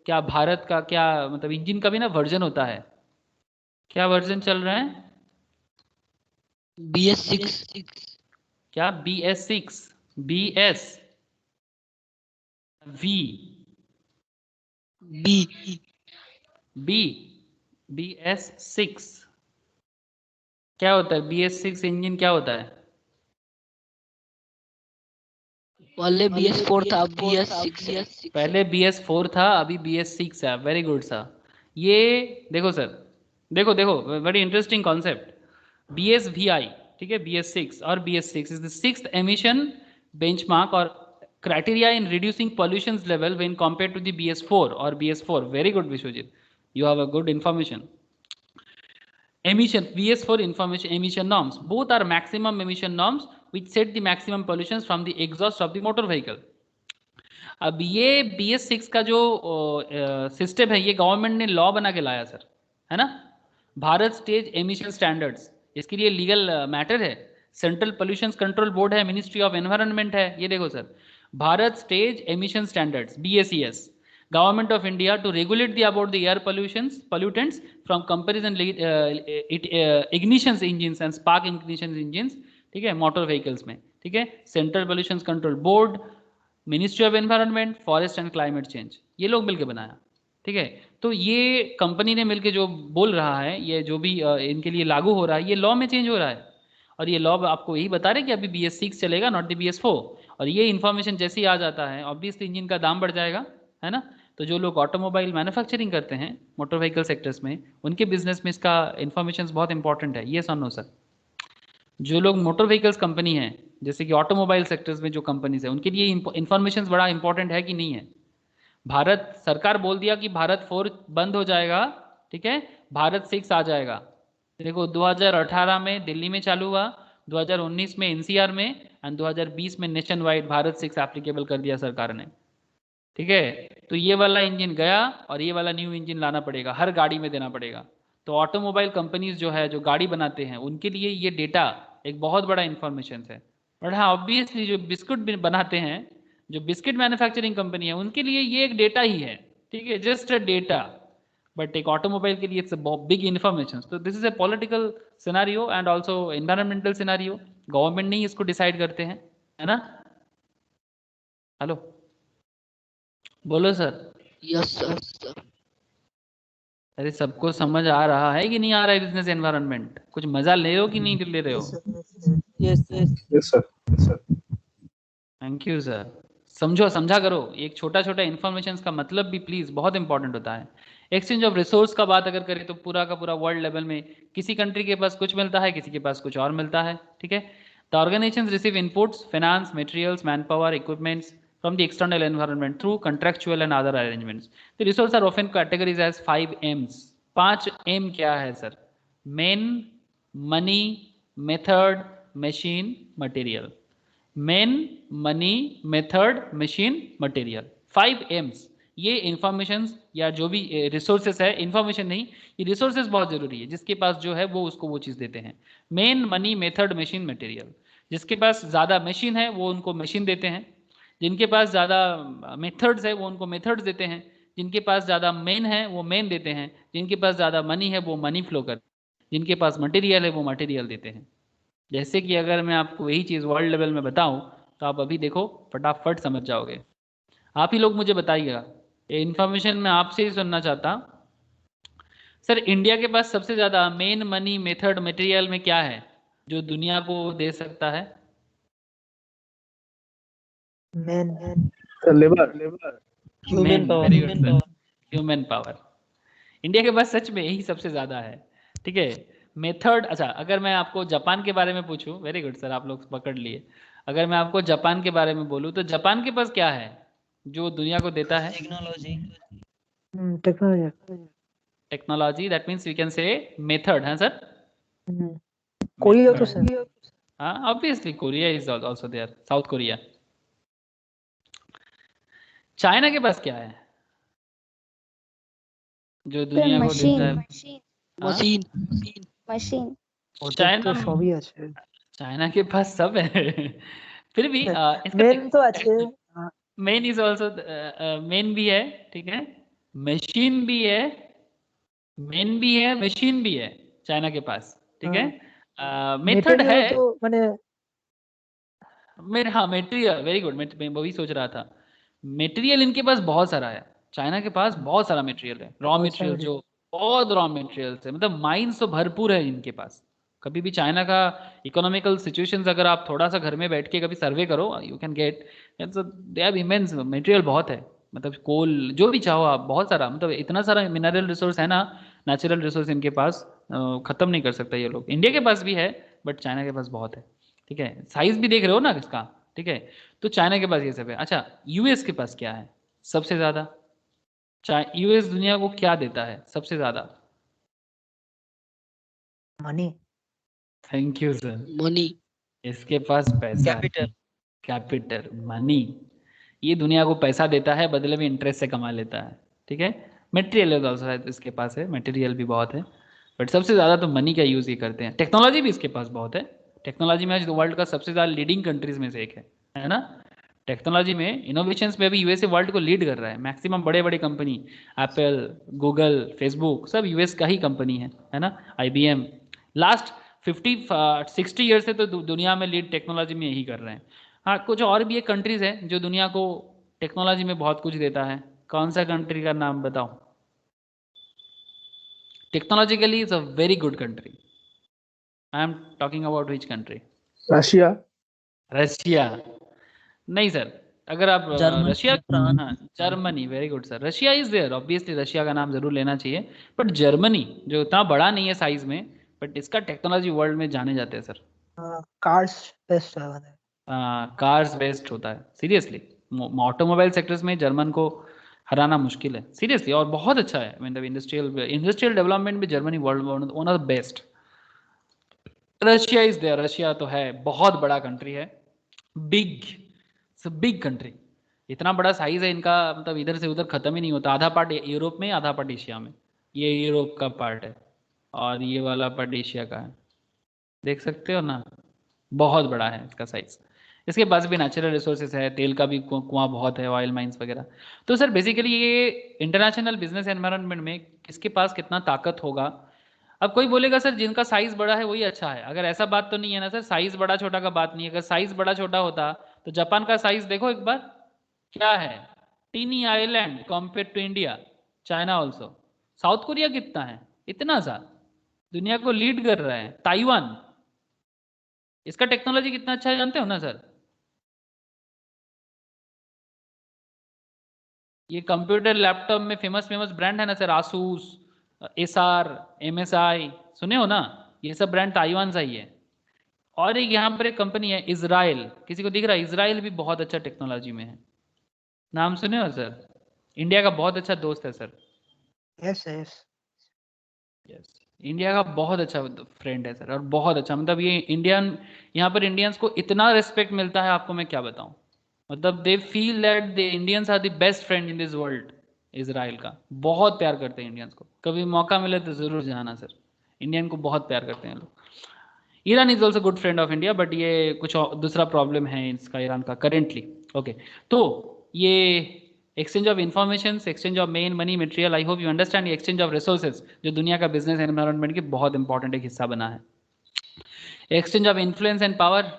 [SPEAKER 1] क्या भारत का क्या मतलब इंजन का भी ना वर्जन होता है, क्या वर्जन चल रहा है?
[SPEAKER 4] BS6
[SPEAKER 1] क्या BS6, BS V
[SPEAKER 4] B
[SPEAKER 1] BS6 क्या होता है? BS6 इंजन क्या होता है?
[SPEAKER 4] पहले BS4 था, BS6
[SPEAKER 1] पहले BS4 था, अभी BS6 है। Very good sir. ये देखो सर, देखो वेरी इंटरेस्टिंग कॉन्सेप्ट, BSVI, ठीक है, BS6 और BS6 is the 6th emission benchmark और criteria in reducing pollution level when compared to the BS4 or BS4. Very good Vishwajit, you have a good information. Emission, BS4 information emission norms, both are maximum emission norms which set the maximum pollutions from the exhaust of the motor vehicle. अब ये BS6 का जो system है, ये government ने law बना के लाया सर, है ना, भारत स्टेज एमिशन स्टैंडर्ड्स, इसके लिए लीगल मैटर है, सेंट्रल पोल्यूशन कंट्रोल बोर्ड है, मिनिस्ट्री ऑफ एनवायरनमेंट है, ये देखो sir, Bharat stage emission standards BSES, government of India to regulate the about the air pollutants from compression ignitions engines and spark ignitions engines, ठीक है, motor vehicles में, ठीक है, central pollution control board ministry of environment, forest and climate change, ये लोग मिलकर बनाया, ठीक है। तो ये कंपनी ने मिलकर जो बोल रहा है, ये जो भी इनके लिए लागू हो रहा है, ये लॉ में चेंज हो रहा है। और ये लॉ आपको यही बता रहे कि अभी BS6 चलेगा, नॉट द BS4। और ये इन्फॉर्मेशन जैसे ही आ जाता है, ऑब्वियसली इंजन का दाम बढ़ जाएगा, है ना। तो जो लोग ऑटोमोबाइल मैन्युफैक्चरिंग करते हैं मोटर व्हीकल सेक्टर्स में, उनके बिजनेस में इसका इन्फॉर्मेशन बहुत इंपॉर्टेंट है। ये सुनो सर, जो लोग मोटर व्हीकल्स कंपनी है, जैसे कि ऑटोमोबाइल सेक्टर्स में जो कंपनीज है, उनके लिए इन्फॉर्मेशन बड़ा इंपॉर्टेंट है कि नहीं है। भारत सरकार बोल दिया कि भारत 4 बंद हो जाएगा, ठीक है, भारत 6 आ जाएगा। देखो 2018 में दिल्ली में चालू हुआ, 2019 में NCR में, एंड 2020 में नेशन वाइड भारत 6 एप्लीकेबल कर दिया सरकार ने, ठीक है। तो ये वाला इंजन गया और ये वाला न्यू इंजन लाना पड़ेगा, हर गाड़ी में देना पड़ेगा। तो ऑटोमोबाइल कंपनीज जो है, जो गाड़ी बनाते हैं, उनके लिए ये डेटा एक बहुत बड़ा इंफॉर्मेशन है। और हाँ, ऑब्वियसली जो बिस्कुट बनाते हैं, जो बिस्किट मैन्युफैक्चरिंग कंपनी है, उनके लिए ये एक डेटा ही है, ठीक है, जस्ट अ डेटा। बट एक ऑटोमोबाइल के लिए इट्स अ बिग इंफॉर्मेशन। तो this is a political scenario and also environmental scenario. Government नहीं इसको डिसाइड करते हैं, है ना। हेलो, बोलो सर।
[SPEAKER 4] Yes sir.
[SPEAKER 1] अरे सबको समझ आ रहा है कि नहीं आ रहा है बिजनेस एनवायरनमेंट? कुछ मजा ले रहे हो कि नहीं ले रहे हो?
[SPEAKER 7] Yes yes.
[SPEAKER 2] Yes sir.
[SPEAKER 1] Thank you sir. समझो, समझा करो। एक छोटा छोटा इन्फॉर्मेशन का मतलब भी प्लीज बहुत इंपॉर्टेंट होता है। एक्सचेंज ऑफ रिसोर्स का बात अगर करें तो पूरा का पूरा वर्ल्ड लेवल में किसी कंट्री के पास कुछ मिलता है, किसी के पास कुछ और मिलता है, ठीक है। The organisations receive inputs, finance, materials, man power, equipments from the external environment through contractual and other arrangements. The resources are often categorized as 5 M's. 5 M क्या है sir? Men, money, method, machine, material. Men, money, method, machine, material. 5 M's. ये information या जो भी resources है, information नहीं, ये resources बहुत जरूरी है। जिसके पास जो है वो उसको वो चीज़ देते हैं। Main, money, method, machine, material. जिसके पास ज़्यादा मशीन है वो उनको मशीन देते हैं, जिनके पास ज़्यादा मेथड्स है वो उनको मेथड्स देते हैं, जिनके पास ज़्यादा मेन है वो मेन देते हैं, जिनके पास ज़्यादा मनी है वो मनी फ्लो करते हैं, जिनके पास मटेरियल है वो मटेरियल देते हैं। जैसे कि अगर मैं आपको यही चीज़ वर्ल्ड लेवल में बताऊं तो आप अभी देखो फटाफट समझ जाओगे। आप ही लोग मुझे बताइएगा, ये इन्फॉर्मेशन मैं आपसे ही सुनना चाहता। सर इंडिया के पास सबसे ज़्यादा मेन, मनी, मेथड, मटेरियल में क्या है जो दुनिया को दे सकता है?
[SPEAKER 3] Man.
[SPEAKER 2] Labour.
[SPEAKER 7] Human power.
[SPEAKER 1] Very good sir, human power. India के पास सच में यही सबसे ज्यादा है, ठीक है। मेथड, अच्छा अगर मैं आपको जापान के बारे में पूछूं, वेरी गुड सर, आप लोग पकड़ लिए। अगर मैं आपको जापान के बारे में बोलूं तो जापान के पास क्या है जो दुनिया को देता है?
[SPEAKER 7] Technology.
[SPEAKER 3] Technology.
[SPEAKER 1] Technology, that means we can say method, है सर।
[SPEAKER 3] कोरिया तो सर।
[SPEAKER 1] हाँ, obviously Korea is also there, South Korea. China के पास क्या है जो दुनिया को देता है?
[SPEAKER 5] मशीन।
[SPEAKER 4] मशीन।
[SPEAKER 5] मशीन।
[SPEAKER 1] चाइना,
[SPEAKER 3] तो सभी আছে।
[SPEAKER 1] चाइना के पास सब है फिर भी
[SPEAKER 3] मेन तो আছে।
[SPEAKER 1] मेन इज ऑल्सो, मेन भी है, ठीक है, मशीन भी है, मेन भी है, मशीन भी है चाइना के पास, ठीक है। मेथड है
[SPEAKER 3] तो माने
[SPEAKER 1] मेरे, हाँ मेटेरियल, वेरी गुड, मैं वही सोच रहा था। मेटेरियल इनके पास बहुत सारा है, चाइना के पास बहुत सारा मेटेरियल है, रॉ मेटेरियल, जो बहुत रॉ मेटेरियल है, मतलब माइंस तो भरपूर है इनके पास। कभी भी चाइना का इकोनॉमिकल सिचुएशंस अगर आप थोड़ा सा घर में बैठ के कभी सर्वे करो, you can get, they have immense material, बहुत है, मतलब कोल जो भी चाहो आप, बहुत सारा, मतलब इतना सारा मिनरल रिसोर्स है ना, नेचुरल रिसोर्स इनके पास खत्म नहीं कर सकता ये लोग। इंडिया के पास भी है बट चाइना के पास बहुत है, ठीक है। साइज भी देख रहे हो ना इसका, ठीक है। तो चाइना के पास ये सब है। अच्छा, यूएस के पास क्या है सबसे ज्यादा? यूएस दुनिया को क्या देता है सबसे ज्यादा?
[SPEAKER 3] Money.
[SPEAKER 1] Thank you sir.
[SPEAKER 4] Money.
[SPEAKER 1] इसके पास पैसा,
[SPEAKER 7] कैपिटल।
[SPEAKER 1] Capital, money. ये दुनिया को पैसा देता है, बदले में इंटरेस्ट से कमा लेता है, ठीक है। मटेरियल ऑल्सो है, इसके पास है, मटेरियल भी बहुत है, बट सबसे ज़्यादा तो मनी का यूज़ ये करते हैं। टेक्नोलॉजी भी इसके पास बहुत है, टेक्नोलॉजी में आज वर्ल्ड का सबसे ज़्यादा लीडिंग कंट्रीज में से एक है ना। टेक्नोलॉजी में इनोवेशंस में भी यूएसए वर्ल्ड को लीड कर रहा है। मैक्सिमम बड़े बड़े कंपनी, एप्पल, गूगल, फेसबुक, सब यूएस का ही कंपनी है ना। IBM लास्ट 50-60 ईयर से तो दुनिया में लीड टेक्नोलॉजी में यही कर रहे हैं। हाँ, कुछ और भी एक कंट्रीज है जो दुनिया को टेक्नोलॉजी में बहुत कुछ देता है। कौन सा कंट्री का नाम बताओ? Technologically is a very good country. I am talking about which country?
[SPEAKER 2] Russia.
[SPEAKER 1] Russia नहीं सर। अगर आप रशिया,
[SPEAKER 7] जर्मनी, फ्रांस।
[SPEAKER 1] हाँ Germany, very good sir. Russia is there, obviously Russia का नाम जरूर लेना चाहिए। बट जर्मनी जो इतना बड़ा नहीं है साइज में, बट इसका टेक्नोलॉजी वर्ल्ड में जाने जाते हैं सर।
[SPEAKER 3] कार्स बेस्ट है बताए।
[SPEAKER 1] कार्स बेस्ट होता है सीरियसली। ऑटोमोबाइल सेक्टर्स में जर्मन को हराना मुश्किल है सीरियसली, और बहुत अच्छा है। मतलब इंडस्ट्रियल डेवलपमेंट में Germany world one of the best. Russia is there, Russia तो है, बहुत बड़ा कंट्री है, बिग कंट्री। इतना बड़ा साइज है इनका, मतलब इधर से उधर खत्म ही नहीं होता। आधा पार्ट यूरोप में, आधा पार्ट एशिया में। ये यूरोप का पार्ट है और ये वाला पार्ट एशिया का है। देख सकते हो ना, बहुत बड़ा है इसका साइज। इसके पास भी नेचुरल रिसोर्सेज है, तेल का भी कुआं बहुत है, ऑयल माइंस वगैरह। तो सर बेसिकली ये इंटरनेशनल बिजनेस एनवायरनमेंट में किसके पास कितना ताकत होगा। अब कोई बोलेगा सर जिनका साइज बड़ा है वही अच्छा है, अगर ऐसा बात तो नहीं है ना सर। साइज बड़ा छोटा का बात नहीं है। अगर साइज बड़ा छोटा होता तो जापान का साइज देखो एक बार, क्या है, tiny island compare to India, China also. South Korea कितना है, इतना सा, दुनिया को लीड कर रहा है। ताइवान, इसका टेक्नोलॉजी कितना अच्छा है जानते हो ना सर। ये कंप्यूटर लैपटॉप में फेमस फेमस ब्रांड है ना सर, आसूस, एसआर, एमएसआई, सुने हो ना, ये सब ब्रांड ताइवान से ही है। और एक यहाँ पर एक कंपनी है इजराइल, किसी को दिख रहा है? इजराइल भी बहुत अच्छा टेक्नोलॉजी में है। नाम सुने हो सर? इंडिया का बहुत अच्छा दोस्त है sir.
[SPEAKER 3] Yes yes.
[SPEAKER 1] Yes, India का बहुत अच्छा फ्रेंड है सर, और बहुत अच्छा, मतलब ये इंडियन, यहाँ पर इंडियंस को इतना रिस्पेक्ट मिलता है, आपको मैं क्या बताऊं। मतलब they feel that the Indians are the best friend in this world. Israel का बहुत प्यार करते हैं इंडियंस को, कभी मौका मिले तो जरूर जाना सर। इंडियन को बहुत प्यार करते हैं लोग। Iran is also good friend of India, but ये कुछ दूसरा प्रॉब्लम है इसका ईरान का करेंटली। ओके, तो ये exchange of information, exchange of main money material, I hope you understand. Exchange of resources जो दुनिया का बिजनेस एनवायरनमेंट की बहुत इंपॉर्टेंट एक हिस्सा बना है। Exchange of influence and power,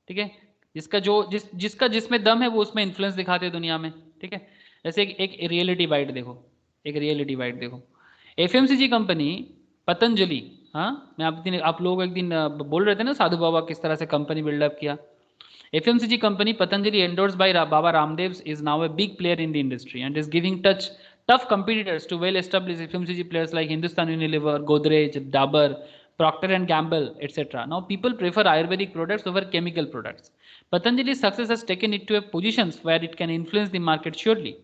[SPEAKER 1] ठीक है, जिसका जिसमें दम है वो उसमें इन्फ्लुएंस दिखाते हैं दुनिया में, ठीक है। जैसे एक रियलिटी बाइट देखो, एक रियलिटी बाइट देखो। एफएमसीजी कंपनी पतंजलि, हाँ मैं आप लोग एक दिन बोल रहे थे ना साधु बाबा किस तरह से कंपनी बिल्डअप किया। FMCG company Patanjali, endorsed by Baba Ramdev, is now a big player in the industry and is giving tough competitors to well-established FMCG players like Hindustan Unilever, Godrej, Dabur, Procter and Gamble, etc. Now people prefer Ayurvedic products over chemical products. Patanjali's success has taken it to a positions where it can influence the market surely.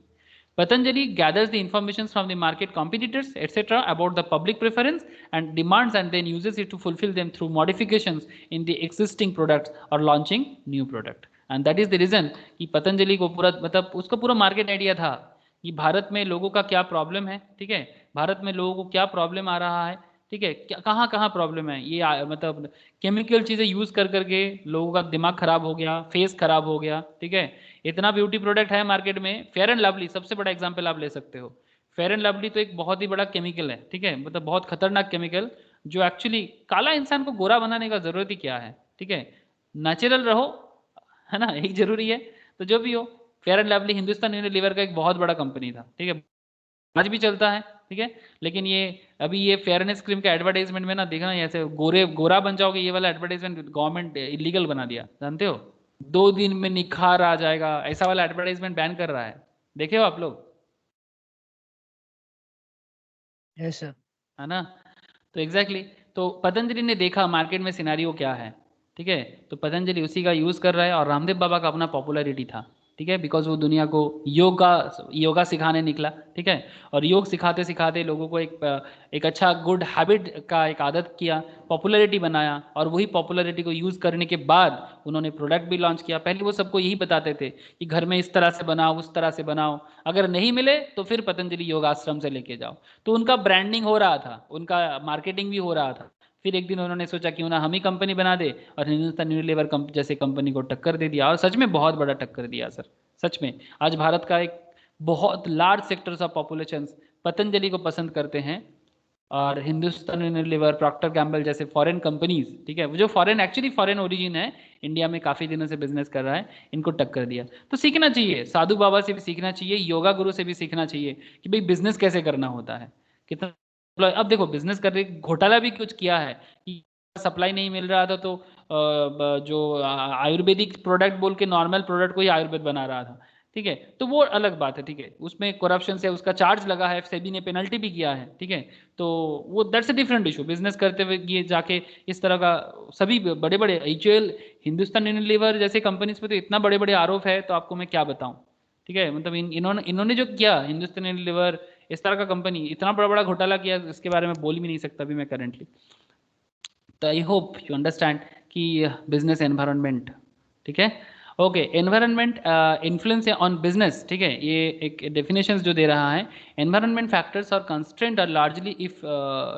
[SPEAKER 1] Patanjali gathers the information from the market competitors, etc. about the public preference and demands, and then uses it to fulfill them through modifications in the existing products or launching new product. And that is the reason कि पतंजलि को पूरा, मतलब उसका पूरा market idea था कि भारत में लोगों का क्या प्रॉब्लम है, ठीक है, भारत में लोगों को क्या प्रॉब्लम आ रहा है, ठीक है, कहाँ कहाँ प्रॉब्लम है। ये मतलब केमिकल चीज़ें यूज़ कर करके लोगों का दिमाग खराब हो गया, फेस खराब हो गया, ठीक है। इतना ब्यूटी प्रोडक्ट है मार्केट में, फेयर एंड लवली सबसे बड़ा एग्जांपल आप ले सकते हो। फेयर एंड लवली तो एक बहुत ही बड़ा केमिकल है, ठीक है, मतलब बहुत खतरनाक केमिकल, जो एक्चुअली काला इंसान को गोरा बनाने का जरूरत ही क्या है, ठीक है, नेचुरल रहो, है ना, यही जरूरी है। तो जो भी हो, fair and lovely Hindustan Unilever का एक बहुत बड़ा कंपनी था, ठीक है, आज भी चलता है, ठीक है। लेकिन ये अभी ये फेयरनेस क्रीम का एडवर्टाइजमेंट में ना देखना, ऐसे गोरा बन जाओगे, ये वाला एडवर्टाइजमेंट गवर्नमेंट इलीगल बना दिया, जानते हो, 2 दिन में निखार आ जाएगा, ऐसा वाला एडवर्टाइजमेंट बैन कर रहा है, देखे हो आप लोग,
[SPEAKER 3] यस सर।
[SPEAKER 1] है ना। तो एग्जैक्टली तो पतंजलि ने देखा मार्केट में सिनेरियो क्या है, ठीक है, तो पतंजलि उसी का यूज़ कर रहा है। और रामदेव बाबा का अपना पॉपुलैरिटी था, ठीक है, बिकॉज वो दुनिया को योगा सिखाने निकला, ठीक है, और योग सिखाते सिखाते लोगों को एक अच्छा गुड हैबिट का एक आदत किया, पॉपुलैरिटी बनाया, और वही पॉपुलैरिटी को यूज़ करने के बाद उन्होंने प्रोडक्ट भी लॉन्च किया। पहले वो सबको यही बताते थे कि घर में इस तरह से बनाओ, उस तरह से बनाओ, अगर नहीं मिले तो फिर पतंजलि योग आश्रम से लेके जाओ। तो उनका ब्रांडिंग हो रहा था, उनका मार्केटिंग भी हो रहा था। फिर एक दिन उन्होंने सोचा क्यों ना हम ही कंपनी बना दे, और हिंदुस्तान यूनिलीवर जैसे कंपनी को टक्कर दे दिया, और सच में बहुत बड़ा टक्कर दिया सर, सच में। आज भारत का एक बहुत large sectors of population Patanjali को पसंद करते हैं, और हिंदुस्तान यूनिलीवर, प्रॉक्टर गैम्बल जैसे फॉरेन कंपनीज, ठीक है, वो जो फॉरेन एक्चुअली फॉरेन ओरिजिन है, इंडिया में काफी दिनों से बिजनेस कर रहा है, इनको टक्कर दिया। तो सीखना चाहिए, साधु बाबा से भी सीखना चाहिए, योगा गुरु से भी सीखना चाहिए कि भाई बिजनेस कैसे करना होता है, कितना। अब देखो बिजनेस करने घोटाला भी कुछ किया है कि सप्लाई नहीं मिल रहा था तो जो आयुर्वेदिक प्रोडक्ट बोल के नॉर्मल प्रोडक्ट को ही आयुर्वेद बना रहा था, ठीक है, तो वो अलग बात है, ठीक है, उसमें करप्शन से उसका चार्ज लगा है, सेबी ने पेनल्टी भी किया है, ठीक है, तो वो that's a different issue. Business करते हुए ये जाके इस तरह का सभी बड़े बड़े एचयूएल, हिंदुस्तान यूनिलीवर जैसे कंपनीज पे तो इतना बड़े बड़े आरोप है, तो आपको मैं क्या बताऊं, ठीक है, मतलब इन्होंने जो किया, हिंदुस्तान यूनिलीवर इस तरह का कंपनी इतना बड़ा बड़ा घोटाला किया, इसके बारे में बोल भी नहीं सकता अभी मैं करेंटली। तो आई होप यू अंडरस्टैंड कि बिजनेस एनवायरनमेंट, ठीक है, okay, environment influence on business, ठीक है, ये एक डेफिनेशंस जो दे रहा है, एनवायरनमेंट फैक्टर्स और constraint are largely if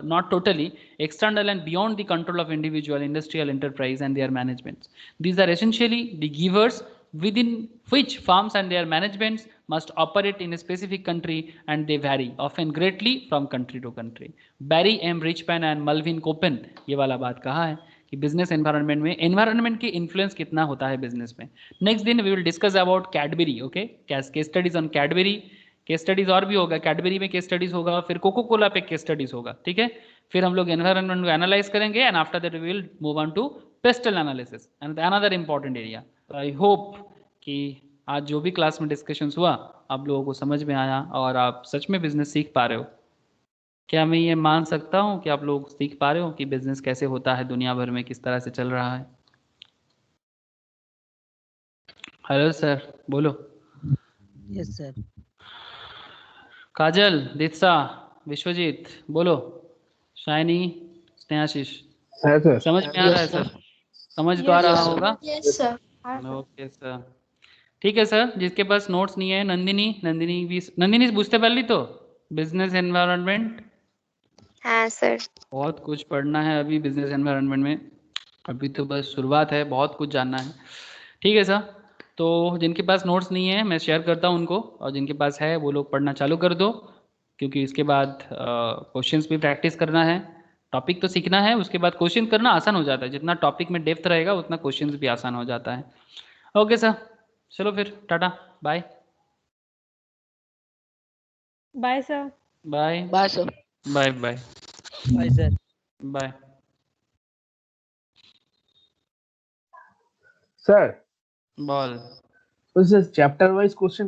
[SPEAKER 1] not totally external and beyond the control of individual industrial enterprise and their managements. These are essentially the givers within which firms and their managements must operate in a specific country, and they vary often greatly from country to country. Barry M. Richpan and Melvin Copen ये वाला बात कहा है कि business environment में environment की influence कितना होता है बिजनेस में। नेक्स्ट दिन we will discuss about Cadbury, okay, case studies on Cadbury, case studies और भी होगा, कैडबरी में केस स्टडीज होगा, फिर कोको कोला पे केस स्टडीज होगा, ठीक है, फिर हम लोग एनवायरनमेंट को एनालाइज करेंगे, and after that we will move on to PESTLE analysis and another important area. I hope कि आज जो भी क्लास में डिस्कशन हुआ आप लोगों को समझ में आया और आप सच में बिजनेस सीख पा रहे हो। क्या मैं ये मान सकता हूँ कि आप लोग सीख पा रहे हो कि बिजनेस कैसे होता है, दुनिया भर में किस तरह से चल रहा है? हेलो सर, बोलो।
[SPEAKER 7] Yes sir.
[SPEAKER 1] काजल, दीक्षा, विश्वजीत, बोलो। शाइनी, स्नेहाशीष,
[SPEAKER 2] सर
[SPEAKER 1] समझ में आ रहा है सर? समझ तो आ रहा होगा?
[SPEAKER 5] Yes, sir.
[SPEAKER 1] ओके सर, ठीक है सर। जिसके पास नोट्स नहीं है, नंदिनी भी, नंदिनी बुझते पारली तो बिजनेस एनवायरनमेंट
[SPEAKER 5] हाँ सर।
[SPEAKER 1] बहुत कुछ पढ़ना है अभी बिजनेस एनवायरनमेंट में, अभी तो बस शुरुआत है, बहुत कुछ जानना है, ठीक है सर। तो जिनके पास नोट्स नहीं है मैं शेयर करता हूँ उनको, और जिनके पास है वो लोग पढ़ना चालू कर दो, क्योंकि इसके बाद क्वेश्चंस भी प्रैक्टिस करना है, टॉपिक तो सीखना है, उसके बाद क्वेश्चन करना आसान हो जाता है, जितना टॉपिक में डेप्थ रहेगा उतना क्वेश्चंस भी आसान हो जाता है। ओके सर, चलो फिर tata, bye
[SPEAKER 6] bye sir.
[SPEAKER 1] Bye
[SPEAKER 4] bye sir.
[SPEAKER 1] Bye bye
[SPEAKER 7] bye sir.
[SPEAKER 1] Bye.
[SPEAKER 2] Sir
[SPEAKER 1] বল।
[SPEAKER 2] Chapter wise question